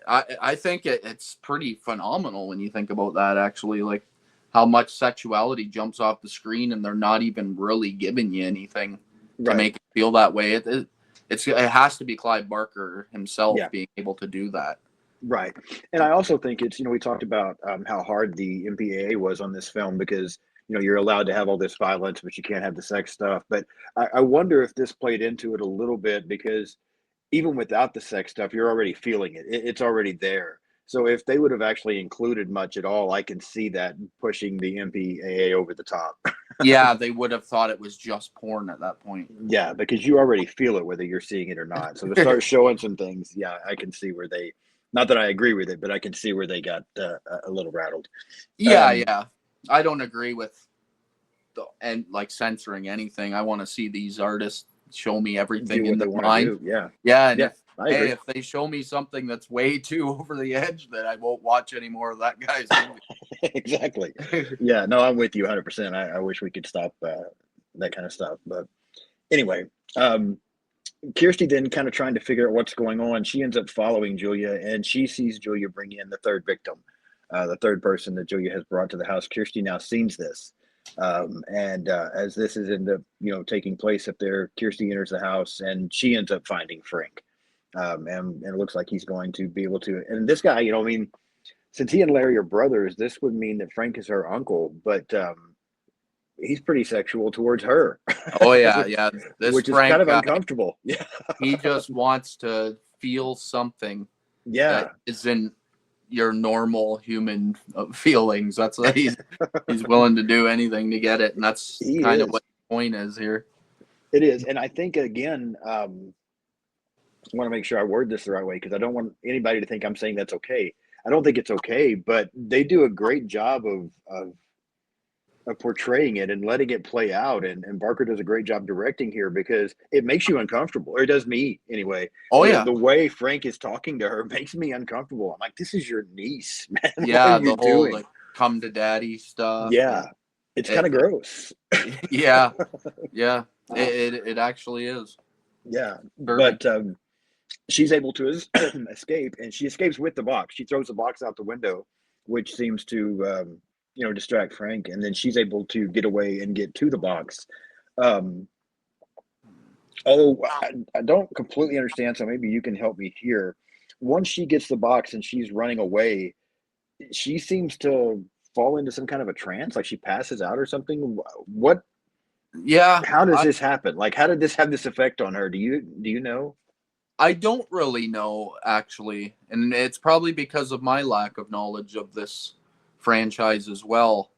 I think it's pretty phenomenal when you think about that. Actually, like how much sexuality jumps off the screen, and they're not even really giving you anything to right. make it feel that way. It has to be Clive Barker himself Yeah, being able to do that. right. And I also think it's, we talked about how hard the MPAA was on this film because, you're allowed to have all this violence, but you can't have the sex stuff. But I wonder if this played into it a little bit because even without the sex stuff, you're already feeling it. It's already there. So if they would have actually included much at all, I can see that pushing the MPAA over the top. Yeah, they would have thought it was just porn at that point. Yeah, because you already feel it whether you're seeing it or not. So to start showing some things, yeah, I can see where they, not that I agree with it, but I can see where they got a little rattled. Yeah, yeah. I don't agree with and like censoring anything. I want to see these artists show me everything Do in what their they want to mind. do. Yeah. Yeah, and Yeah, I agree. if they show me something that's way too over the edge, then I won't watch any more of that guy's movie. Exactly. Yeah, no, I'm with you 100%. I wish we could stop that kind of stuff. But anyway, um, Kirsty then kind of trying to figure out what's going on. She ends up following Julia, and she sees Julia bring in the third victim, the third person that Julia has brought to the house. Kirsty now sees this, and as this is in the taking place up there, Kirsty enters the house, and she ends up finding Frank, and it looks like he's going to be able to. And this guy, I mean, since he and Larry are brothers, this would mean that Frank is her uncle, but he's pretty sexual towards her. Oh yeah, which, yeah. This which is kind Frank of guy, uncomfortable. Yeah. he just wants to feel something that Yeah. isn't your normal human feelings. That's what he's willing to do anything to get it, and that's He kind of is. what the point is here. It is. And I think, again, I want to make sure I word this the right way because I don't want anybody to think I'm saying that's okay. I don't think it's okay, but they do a great job of portraying it and letting it play out. And Barker does a great job directing here because it makes you uncomfortable, or it does me anyway. Oh The, yeah, the way Frank is talking to her makes me uncomfortable. I'm like, this is your niece, man. What are yeah. you The whole doing? like come to daddy stuff, Yeah. and It's kind of gross. yeah, yeah. It actually is Yeah. disturbing. But she's able to escape, and she escapes with the box. She throws the box out the window, which seems to distract Frank, and then she's able to get away and get to the box. Um, although I don't completely understand, so maybe you can help me here. Once she gets the box and she's running away, she seems to fall into some kind of a trance, like she passes out or something. What? Yeah, How does this happen? Like, how did this have this effect on her? Do you know? I don't really know actually, and it's probably because of my lack of knowledge of this franchise as well.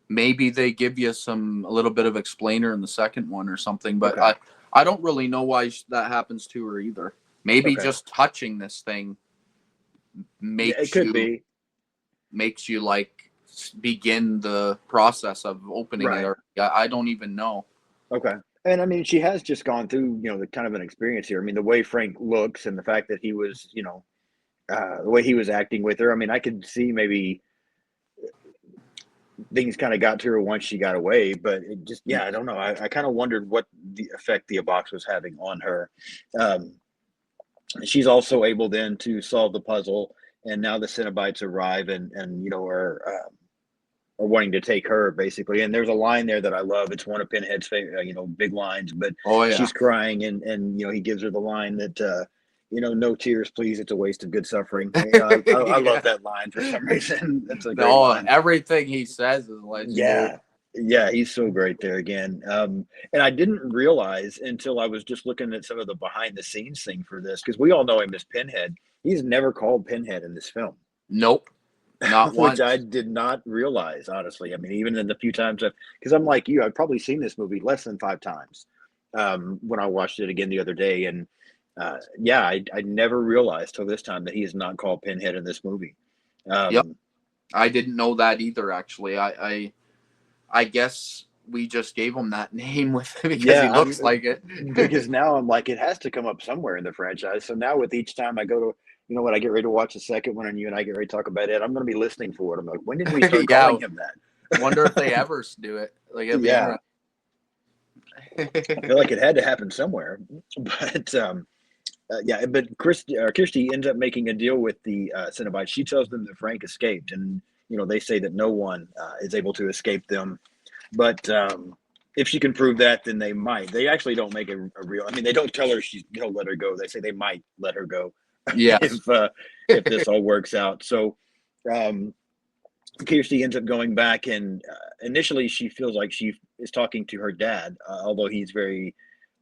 Maybe they give you a little bit of explainer in the second one or something, but Okay. I don't really know why that happens to her either. Maybe Okay. just touching this thing Yeah, it makes could you be. like begin the process of opening it, Right. or I don't even know. Okay. And I mean, she has just gone through, the kind of an experience here. I mean, the way Frank looks and the fact that he was, the way he was acting with her. I mean, I could see maybe things kind of got to her once she got away, but it just, yeah, I don't know. I kind of wondered what the effect the box was having on her. Um, she's also able then to solve the puzzle, and now the Cenobites arrive and are wanting to take her basically. And there's a line there that I love. It's one of Pinhead's favorite, big lines. But Oh yeah, she's crying, and he gives her the line that no tears, please. It's a waste of good suffering. I love yeah. that line for some reason. That's a great No, line. everything he says is legendary. Yeah. Yeah, he's so great there again. And I didn't realize until I was just looking at some of the behind the scenes thing for this, because we all know him as Pinhead. He's never called Pinhead in this film. Nope, not Which I once. did not realize, honestly. I mean, even in the few times because I'm like you, I've probably seen this movie less than 5 times when I watched it again the other day. And yeah, I never realized till this time that he is not called Pinhead in this movie. Yep, Um, I didn't know that either. Actually, I guess we just gave him that name with because he yeah, looks like it. because now I'm like, it has to come up somewhere in the franchise. So now with each time I go to, when I get ready to watch the second one and you and I get ready to talk about it, I'm going to be listening for it. I'm like, when did we start Yeah, calling him wonder if that? they ever do it. Like it'd be Yeah, I feel interesting. like it had to happen somewhere. But yeah, but Kirsty ends up making a deal with the Cenobites. She tells them that Frank escaped, and they say that no one is able to escape them. But if she can prove that, then they might. They actually don't make a real. I mean, they don't tell her they'll let her go. They say they might let her go Yes. if this all works out. So um, Kirsty ends up going back, and initially she feels like she is talking to her dad, although he's very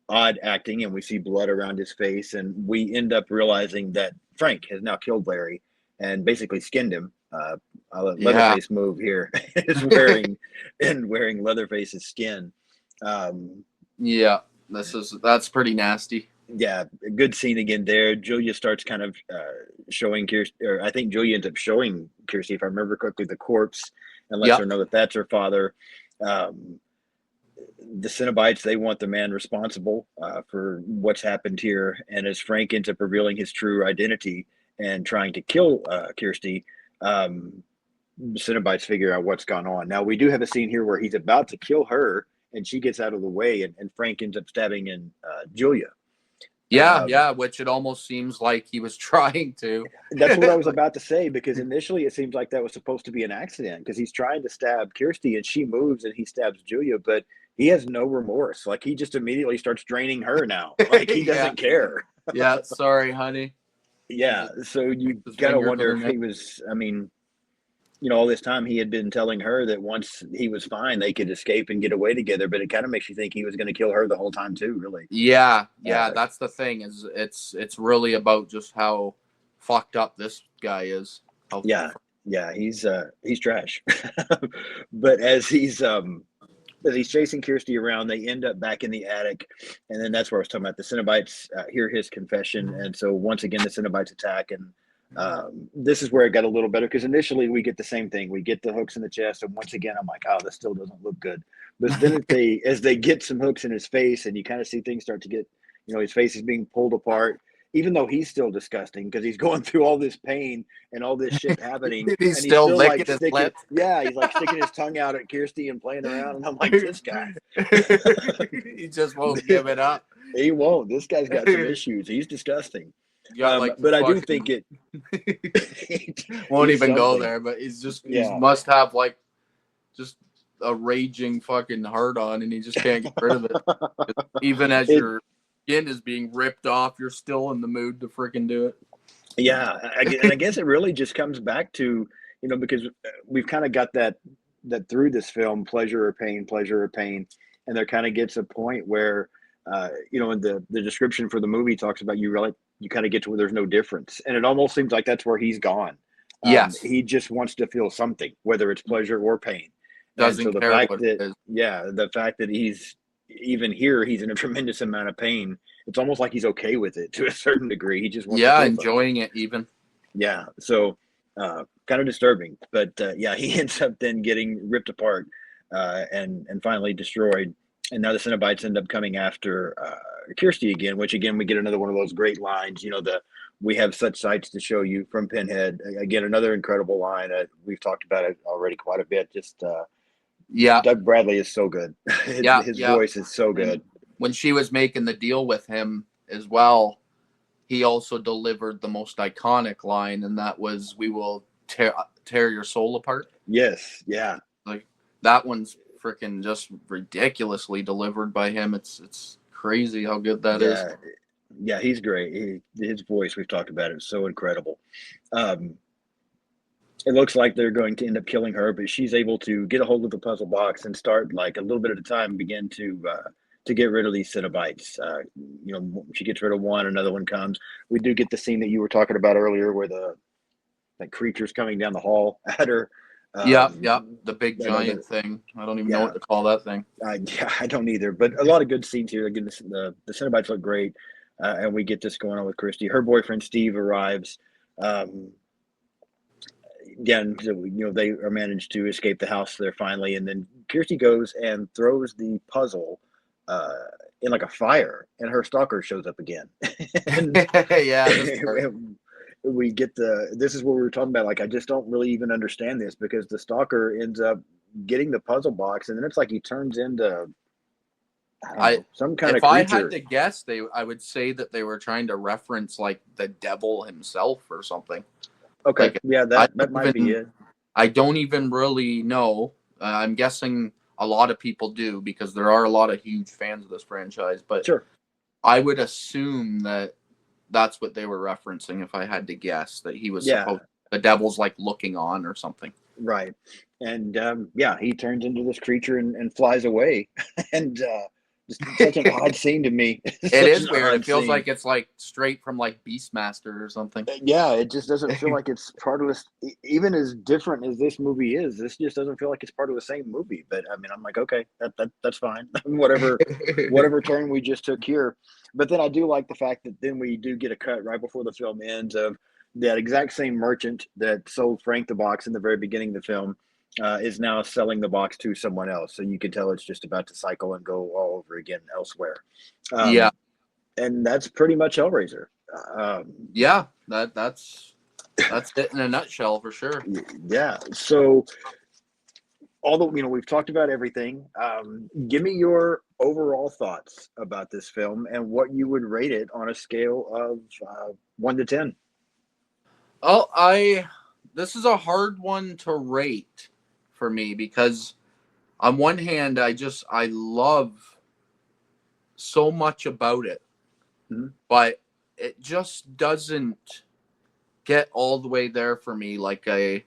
odd acting, and we see blood around his face, and we end up realizing that Frank has now killed Larry, and basically skinned him. Yeah. Leatherface move here is wearing Leatherface's skin. Um, Yeah. That's pretty nasty. yeah, a good scene again there. Julia starts kind of showing Kirsty, or I think Julia ends up showing Kirsty, if I remember correctly, the corpse and lets her Yep. know that that's her father. Um, the Cenobites, they want the man responsible for what's happened here. And as Frank ends up revealing his true identity and trying to kill Kirsty, the Cenobites figure out what's gone on. Now, we do have a scene here where he's about to kill her and she gets out of the way, and Frank ends up stabbing in Julia. Yeah, Um, yeah, which it almost seems like he was trying to. That's what I was Like, about to say, because initially it seems like that was supposed to be an accident, because he's trying to stab Kirsty and she moves and he stabs Julia, but he has no remorse. Like, he just immediately starts draining her now. Like, he yeah. doesn't care. Yeah, sorry, honey. He Yeah. just So you puts his got to finger to wonder her if neck. he was, I mean, all this time he had been telling her that once he was fine, they could escape and get away together. But it kind of makes you think he was going to kill her the whole time, too, really. Yeah, yeah, Uh, that's the thing, is it's really about just how fucked up this guy is. How yeah. Yeah. He's trash. But as he's chasing Kirsty around, they end up back in the attic, and then that's where I was talking about. The Cenobites hear his confession, and so once again the Cenobites attack, and this is where it got a little better, because initially we get the same thing. We get the hooks in the chest, and once again I'm like, oh, this still doesn't look good. But then as they get some hooks in his face, and you kind of see things start to get, his face is being pulled apart. Even though he's still disgusting because he's going through all this pain and all this shit happening, He's and he's still still licking like his sticking, lips. yeah, he's like sticking his tongue out at Kirsty and playing around, and I'm like, this guy, He just won't give it up. he won't. This guy's got some issues. He's disgusting. You got like the But I do think fucking it. won't He's even go something. there, but he Yeah. must have like just a raging fucking hard on, and he just can't get rid of it. Even as It. your skin is being ripped off, you're still in the mood to freaking do it. Yeah, and I guess it really just comes back to, because we've kind of got that through this film, pleasure or pain, and there kind of gets a point where, in the description for the movie talks about you kind of get to where there's no difference, and it almost seems like that's where he's gone. Yes, He just wants to feel something, whether it's pleasure or pain, and so doesn't care what it is. the fact that he's even here, he's in a tremendous amount of pain. It's almost like he's okay with it to a certain degree. He just wants to Yeah, feel something. enjoying it even. Yeah, so kind of disturbing, but yeah, he ends up then getting ripped apart and finally destroyed. And now the Cenobites end up coming after Kirsty again, which again we get another one of those great lines. We have such sights to show you from Pinhead. Again, another incredible line. We've talked about it already quite a bit. Just Yeah, Doug Bradley is so good. yeah, His yeah. voice is so And good. when she was making the deal with him as well, he also delivered the most iconic line, and that was, "We will tear your soul apart." Yes, yeah. Like, that one's freaking just ridiculously delivered by him. It's crazy how good that is. Yeah, yeah, he's great. His voice, we've talked about it, is so incredible. Um, it looks like they're going to end up killing her, but she's able to get a hold of the puzzle box and start, like, a little bit at a time, begin to get rid of these Cenobites. She gets rid of one, another one comes. We do get the scene that you were talking about earlier, where the like creature's coming down the hall at her. Yeah, Um, yeah, the big another, giant thing. I don't even know yeah, what to call that thing. yeah, I don't either, but a lot of good scenes here. Again, the Cenobites look great, and we get this going on with Christy. Her boyfriend Steve arrives. Um, Again, so, they are managed to escape the house there finally, and then Kirsty goes and throws the puzzle uh, in like a fire, and her stalker shows up again, and Yeah, this part. we get this is what we were talking about. Like, I just don't really even understand this, because the stalker ends up getting the puzzle box, and then it's like he turns into, I don't I know, some kind of If I had creature. to guess, I would say that they were trying to reference like the devil himself or something. Okay, Like, yeah, I that don't might be even it. I don't even really know. I'm guessing a lot of people do, because there are a lot of huge fans of this franchise. But Sure. I would assume that that's what they were referencing. If I had to guess, that he was Yeah, supposed, the devil's like looking on or something. right. And yeah, he turns into this creature and flies away. And Just such an odd scene to me. It Such is an weird. It odd feels scene. like it's like straight from like Beastmaster or something. Yeah, it just doesn't feel like it's part of this. Even as different as this movie is, this just doesn't feel like it's part of the same movie. But I mean, I'm like, okay, that's fine. Whatever turn we just took here. But then I do like the fact that then we do get a cut right before the film ends of that exact same merchant that sold Frank the box in the very beginning of the film is now selling the box to someone else. So you can tell it's just about to cycle and go all over again elsewhere. Yeah, Um, and that's pretty much Hellraiser. Um, yeah. That's it in a nutshell for sure. yeah. So, although we've talked about everything, give me your overall thoughts about this film and what you would rate it on a scale of 1 to 10. Oh, I this is a hard one to rate for me because on one hand, I love so much about it, Mhm. but it just doesn't get all the way there for me like a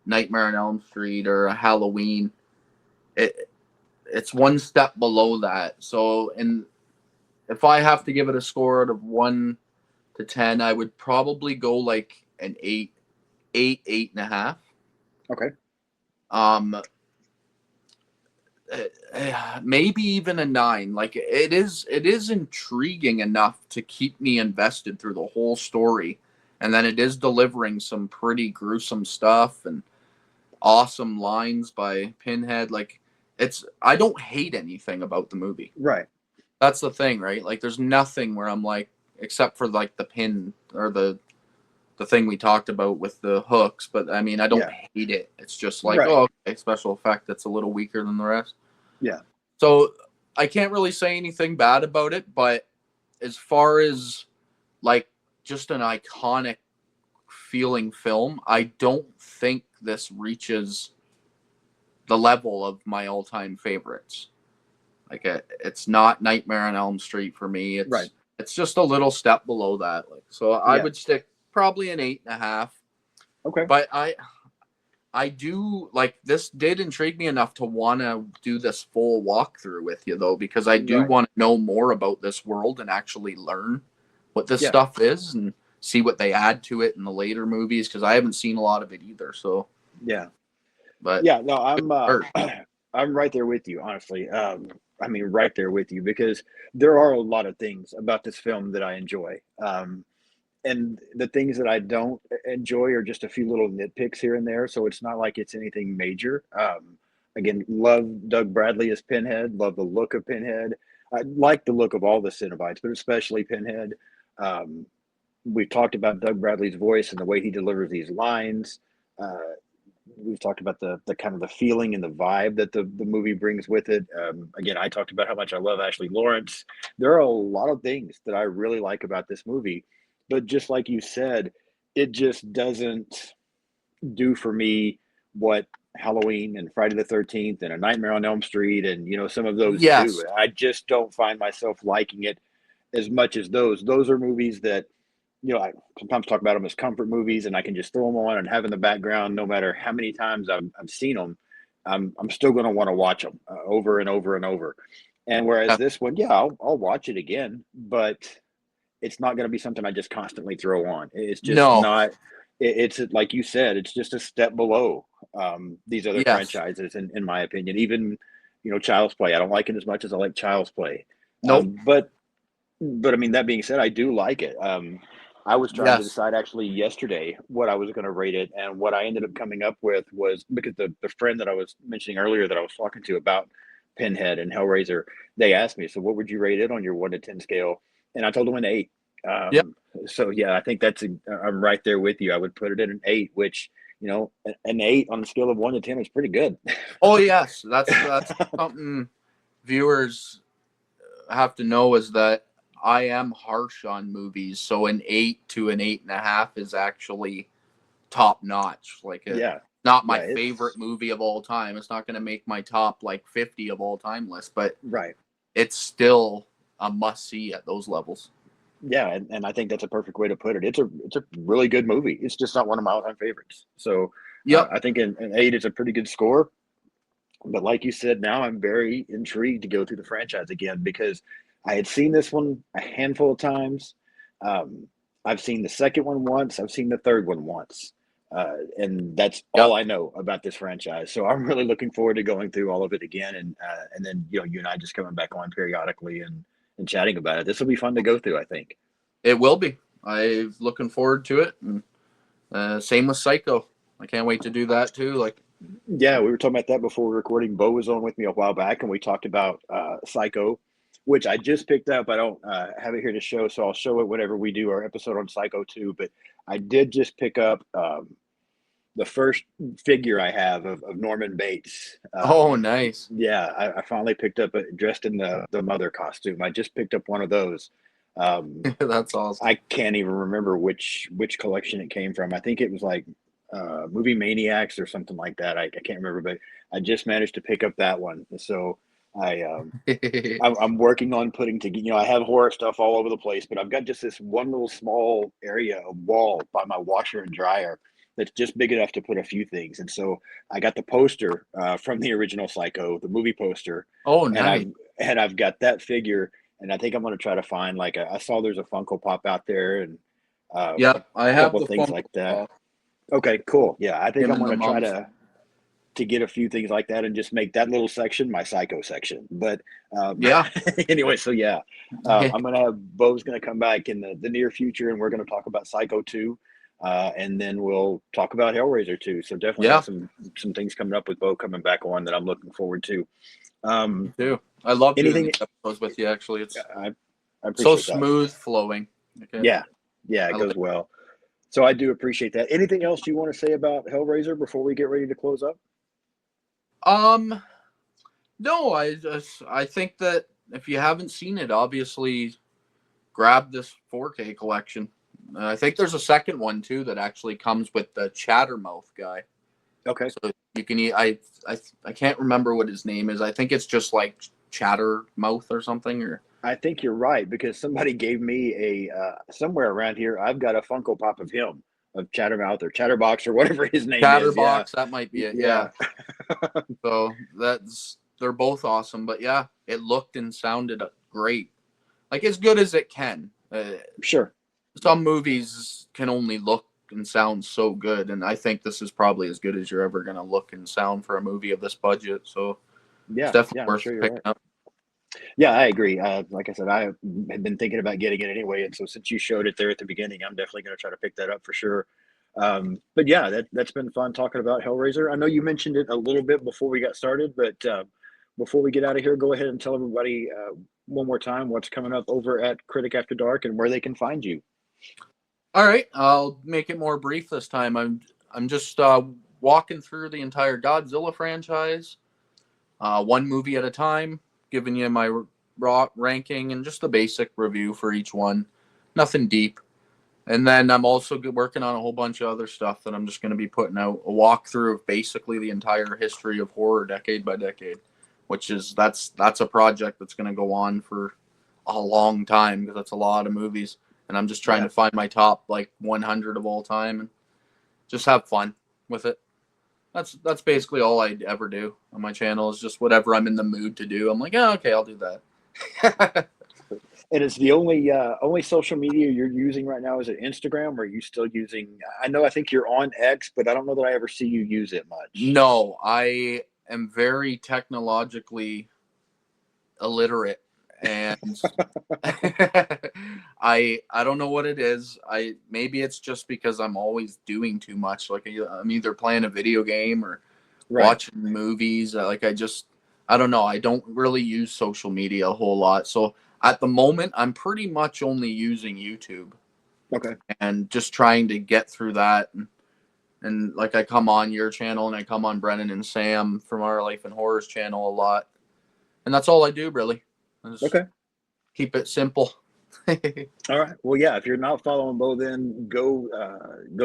Nightmare on Elm Street or a Halloween. It it's one step below that. So, and if I have to give it a score out of 1 to 10, I would probably go like an 8, 8 and a half. Okay. Um, maybe even a 9. Like it is intriguing enough to keep me invested through the whole story, and then it is delivering some pretty gruesome stuff and awesome lines by Pinhead. Like I don't hate anything about the movie. Right. That's the thing, right? Like there's nothing where I'm like, except for like the pin or the thing we talked about with the hooks, but I mean I don't Yeah. hate it. It's just like, Right. oh, okay, special effect that's a little weaker than the rest. Yeah. So I can't really say anything bad about it, but as far as like just an iconic feeling film, I don't think this reaches the level of my all-time favorites. Like it's not Nightmare on Elm Street for me. Right. It's just a little step below that. Like so, I Yeah. would stick probably an 8.5. Okay. But I do like this did intrigue me enough to want to do this full walkthrough with you though, because I do Right. want to know more about this world and actually learn what this Yeah. stuff is and see what they add to it in the later movies because I haven't seen a lot of it either. So, Yeah. but Yeah. No, I'm or, I'm right there with you, honestly. I mean, right there with you because there are a lot of things about this film that I enjoy. And the things that I don't enjoy are just a few little nitpicks here and there. So it's not like it's anything major. Again, love Doug Bradley as Pinhead. Love the look of Pinhead. I like the look of all the Cenobites, but especially Pinhead. Um, we've talked about Doug Bradley's voice and the way he delivers these lines. Uh, we've talked about the kind of the feeling and the vibe that the movie brings with it. Again, I talked about how much I love Ashley Lawrence. There are a lot of things that I really like about this movie, but just like you said, it just doesn't do for me what Halloween and Friday the 13th and A Nightmare on Elm Street and some of those do. yes, I just don't find myself liking it as much as those. Those are movies that I sometimes talk about them as comfort movies, and I can just throw them on and have in the background, no matter how many times I've seen them. I'm still going to want to watch them over and over and over. And whereas this one, yeah, I'll watch it again, but it's not going to be something I just constantly throw on. It's just no, not. It's like you said, it's just a step below these other yes, franchises, in my opinion. Even Child's Play, I don't like it as much as I like Child's Play. nope, But I mean, that being said, I do like it. I was trying to yes, decide actually yesterday what I was going to rate it, and what I ended up coming up with was because the friend that I was mentioning earlier that I was talking to about Pinhead and Hellraiser, they asked me, so what would you rate it on your 1 to 10 scale? And I told them an 8. yep. So yeah, I think I'm right there with you. I would put it at an 8, which an 8 on the scale of 1 to 10 is pretty good. Oh yes, that's something viewers have to know is that I am harsh on movies. So an 8 to an 8.5 is actually top notch. Like Yeah, not my yeah, favorite it's movie of all time. It's not going to make my top like 50 of all time list, but right. it's still a must see at those levels. Yeah, and I think that's a perfect way to put it. It's a really good movie. It's just not one of my all-time favorites. So Yep. I think an 8 is a pretty good score. But like you said, now I'm very intrigued to go through the franchise again because I had seen this one a handful of times. Um, I've seen the second one once. I've seen the third one once. And that's all Yep, I know about this franchise. So I'm really looking forward to going through all of it again, and then you and I just coming back on periodically and chatting about it. This will be fun to go through, I think. it will be. I'm looking forward to it. And, same with Psycho. I can't wait to do that too. Like, Yeah, we were talking about that before we were recording. Beau was on with me a while back, and we talked about Psycho, which I just picked up. I don't have it here to show, so I'll show it whenever we do our episode on Psycho 2. But I did just pick up the first figure I have of Norman Bates. oh, nice. Yeah, I finally picked up it dressed in the mother costume. I just picked up one of those. That's awesome. I can't even remember which collection it came from. I think it was like Movie Maniacs or something like that. I can't remember, but I just managed to pick up that one. So I I'm working on putting together. I have horror stuff all over the place, but I've got just this one little small area of wall by my washer and dryer that's just big enough to put a few things. And so I got the poster from the original Psycho, the movie poster, Oh, and nice. I've got that figure, and I think I'm going to try to find like I saw there's a Funko Pop out there and Yep, I a have couple the of things Funko like that. Pop, Okay, cool. Yeah, I think him I'm and going the to try mums. to get a few things like that and just make that little section my Psycho section. But Yeah. anyway, so yeah, I'm going to have Beau's going to come back in the near future, and we're going to talk about Psycho 2. And then we'll talk about Hellraiser 2. So definitely have Yeah, some things coming up with Beau coming back on that I'm looking forward to. me Um, too. I love doing anything these episodes with you. Actually, it's I, I so appreciate that. smooth flowing. Okay, Yeah, yeah, it I goes like. well. So I do appreciate that. Anything else you want to say about Hellraiser before we get ready to close up? Um, no, I think that if you haven't seen it, obviously grab this 4K collection. I think there's a second one too that actually comes with the Chattermouth guy. Okay. So you can eat. I can't remember what his name is. I think it's just like Chattermouth or something. Or I think you're right because somebody gave me a somewhere around here. I've got a Funko Pop of him, of Chattermouth or Chatterbox or whatever his name is. Yeah, Chatterbox, that might be it. yeah, Yeah. So they're both awesome. But yeah, it looked and sounded great. Like as good as it can. sure. Some movies can only look and sound so good, and I think this is probably as good as you're ever gonna look and sound for a movie of this budget. So it's Yeah, definitely yeah, I'm worth sure you're picking right. up. Yeah, I agree. Like I said, I had been thinking about getting it anyway, and so since you showed it there at the beginning, I'm definitely going to try to pick that up for sure. But yeah, that's been fun talking about Hellraiser. I know you mentioned it a little bit before we got started, but before we get out of here, go ahead and tell everybody one more time what's coming up over at Critic After Dark and where they can find you. All right, I'll make it more brief this time. I'm just walking through the entire Godzilla franchise, one movie at a time, giving you my raw ranking and just the basic review for each one. Nothing deep. And then I'm also working on a whole bunch of other stuff that I'm just going to be putting out a walkthrough of basically the entire history of horror decade by decade, which is that's a project that's going to go on for a long time because that's a lot of movies. And I'm just trying Yeah. to find my top like 100 of all time and just have fun with it. That's basically all I ever do on my channel is just whatever I'm in the mood to do. I'm like, oh, okay, I'll do that. And it's the only social media you're using right now. Is it Instagram, or are you still using? I know I think you're on X, but I don't know that I ever see you use it much. No, I am very technologically illiterate and I don't know what it is. I maybe it's just because I'm always doing too much. Like I'm either playing a video game or Right. watching movies. Like I don't know. I don't really use social media a whole lot. So at the moment, I'm pretty much only using YouTube Okay. and just trying to get through that. And like I come on your channel and I come on Brennan and Sam from Our Life in Horrors channel a lot. And that's all I do really. I just Okay. keep it simple. All right. Well, yeah. If you're not following Bo, then go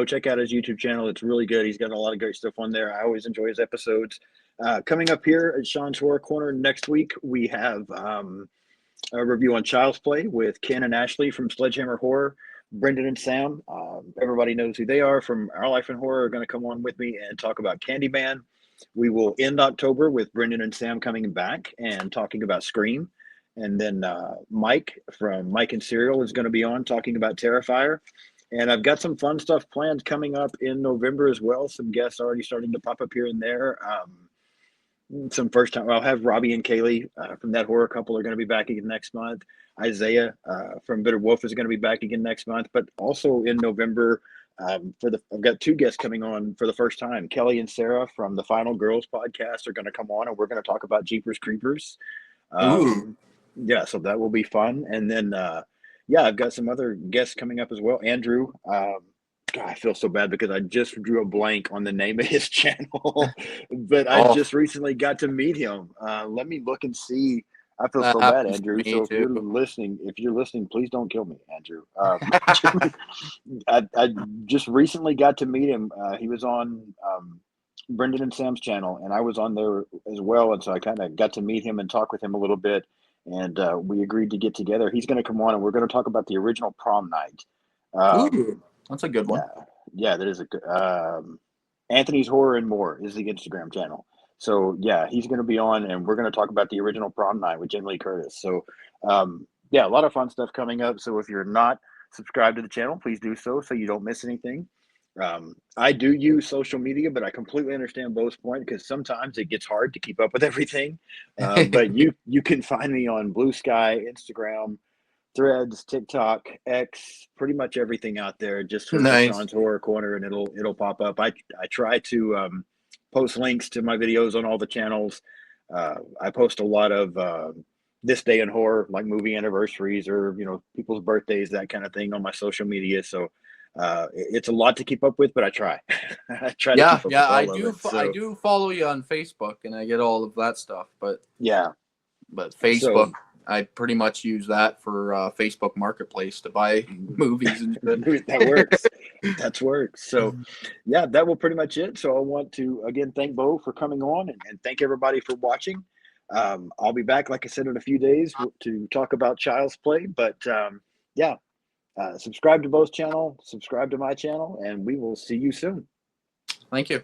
check out his YouTube channel. It's really good. He's got a lot of great stuff on there. I always enjoy his episodes. Coming up here at Sean's Horror Corner next week, we have a review on Child's Play with Ken and Ashley from Sledgehammer Horror. Brendan and Sam, everybody knows who they are from Our Life in Horror, are going to come on with me and talk about Candyman. We will end October with Brendan and Sam coming back and talking about Scream. And then Mike from Mike and Serial is going to be on talking about Terrifier. And I've got some fun stuff planned coming up in November as well. Some guests already starting to pop up here and there. Some first time. I'll have Robbie and Kaylee from That Horror Couple are going to be back again next month. Isaiah from Bitter Wolf is going to be back again next month. But also in November, I've got two guests coming on for the first time. Kelly and Sarah from the Final Girls podcast are going to come on, and we're going to talk about Jeepers Creepers. Ooh. Yeah, so that will be fun. And then, yeah, I've got some other guests coming up as well. Andrew, God, I feel so bad because I just drew a blank on the name of his channel, but I Oh, just recently got to meet him. Let me look and see. I feel that so bad, happens Andrew. to me So too. if you're listening, please don't kill me, Andrew. I just recently got to meet him. He was on Brendan and Sam's channel, and I was on there as well. And so I kind of got to meet him and talk with him a little bit. And we agreed to get together. He's going to come on, and we're going to talk about the original Prom Night. Ooh, that's a good one. Yeah, yeah, that is a good. Anthony's Horror and More is the Instagram channel. So yeah, he's going to be on, and we're going to talk about the original Prom Night with Jamie Lee Curtis. So yeah, a lot of fun stuff coming up. So if you're not subscribed to the channel, please do so you don't miss anything. I do use social media, but I completely understand Beau's point because sometimes it gets hard to keep up with everything. But you can find me on Blue Sky, Instagram, Threads, TikTok, X, pretty much everything out there. Just search for Nice. Sean's Horror Corner and it'll pop up. I try to post links to my videos on all the channels. I post a lot of this day in horror, like movie anniversaries or people's birthdays, that kind of thing on my social media. So it's a lot to keep up with, but I try. I try to Yeah, keep up yeah, with all of it. I So do follow you on Facebook, and I get all of that stuff. yeah, But so Facebook, I pretty much use that for Facebook Marketplace to buy movies and shit. that works. That works. So, yeah, that will pretty much it. So, I want to again thank Beau for coming on and thank everybody for watching. I'll be back, like I said, in a few days to talk about Child's Play. But yeah, subscribe to Beau's channel, subscribe to my channel, and we will see you soon. Thank you.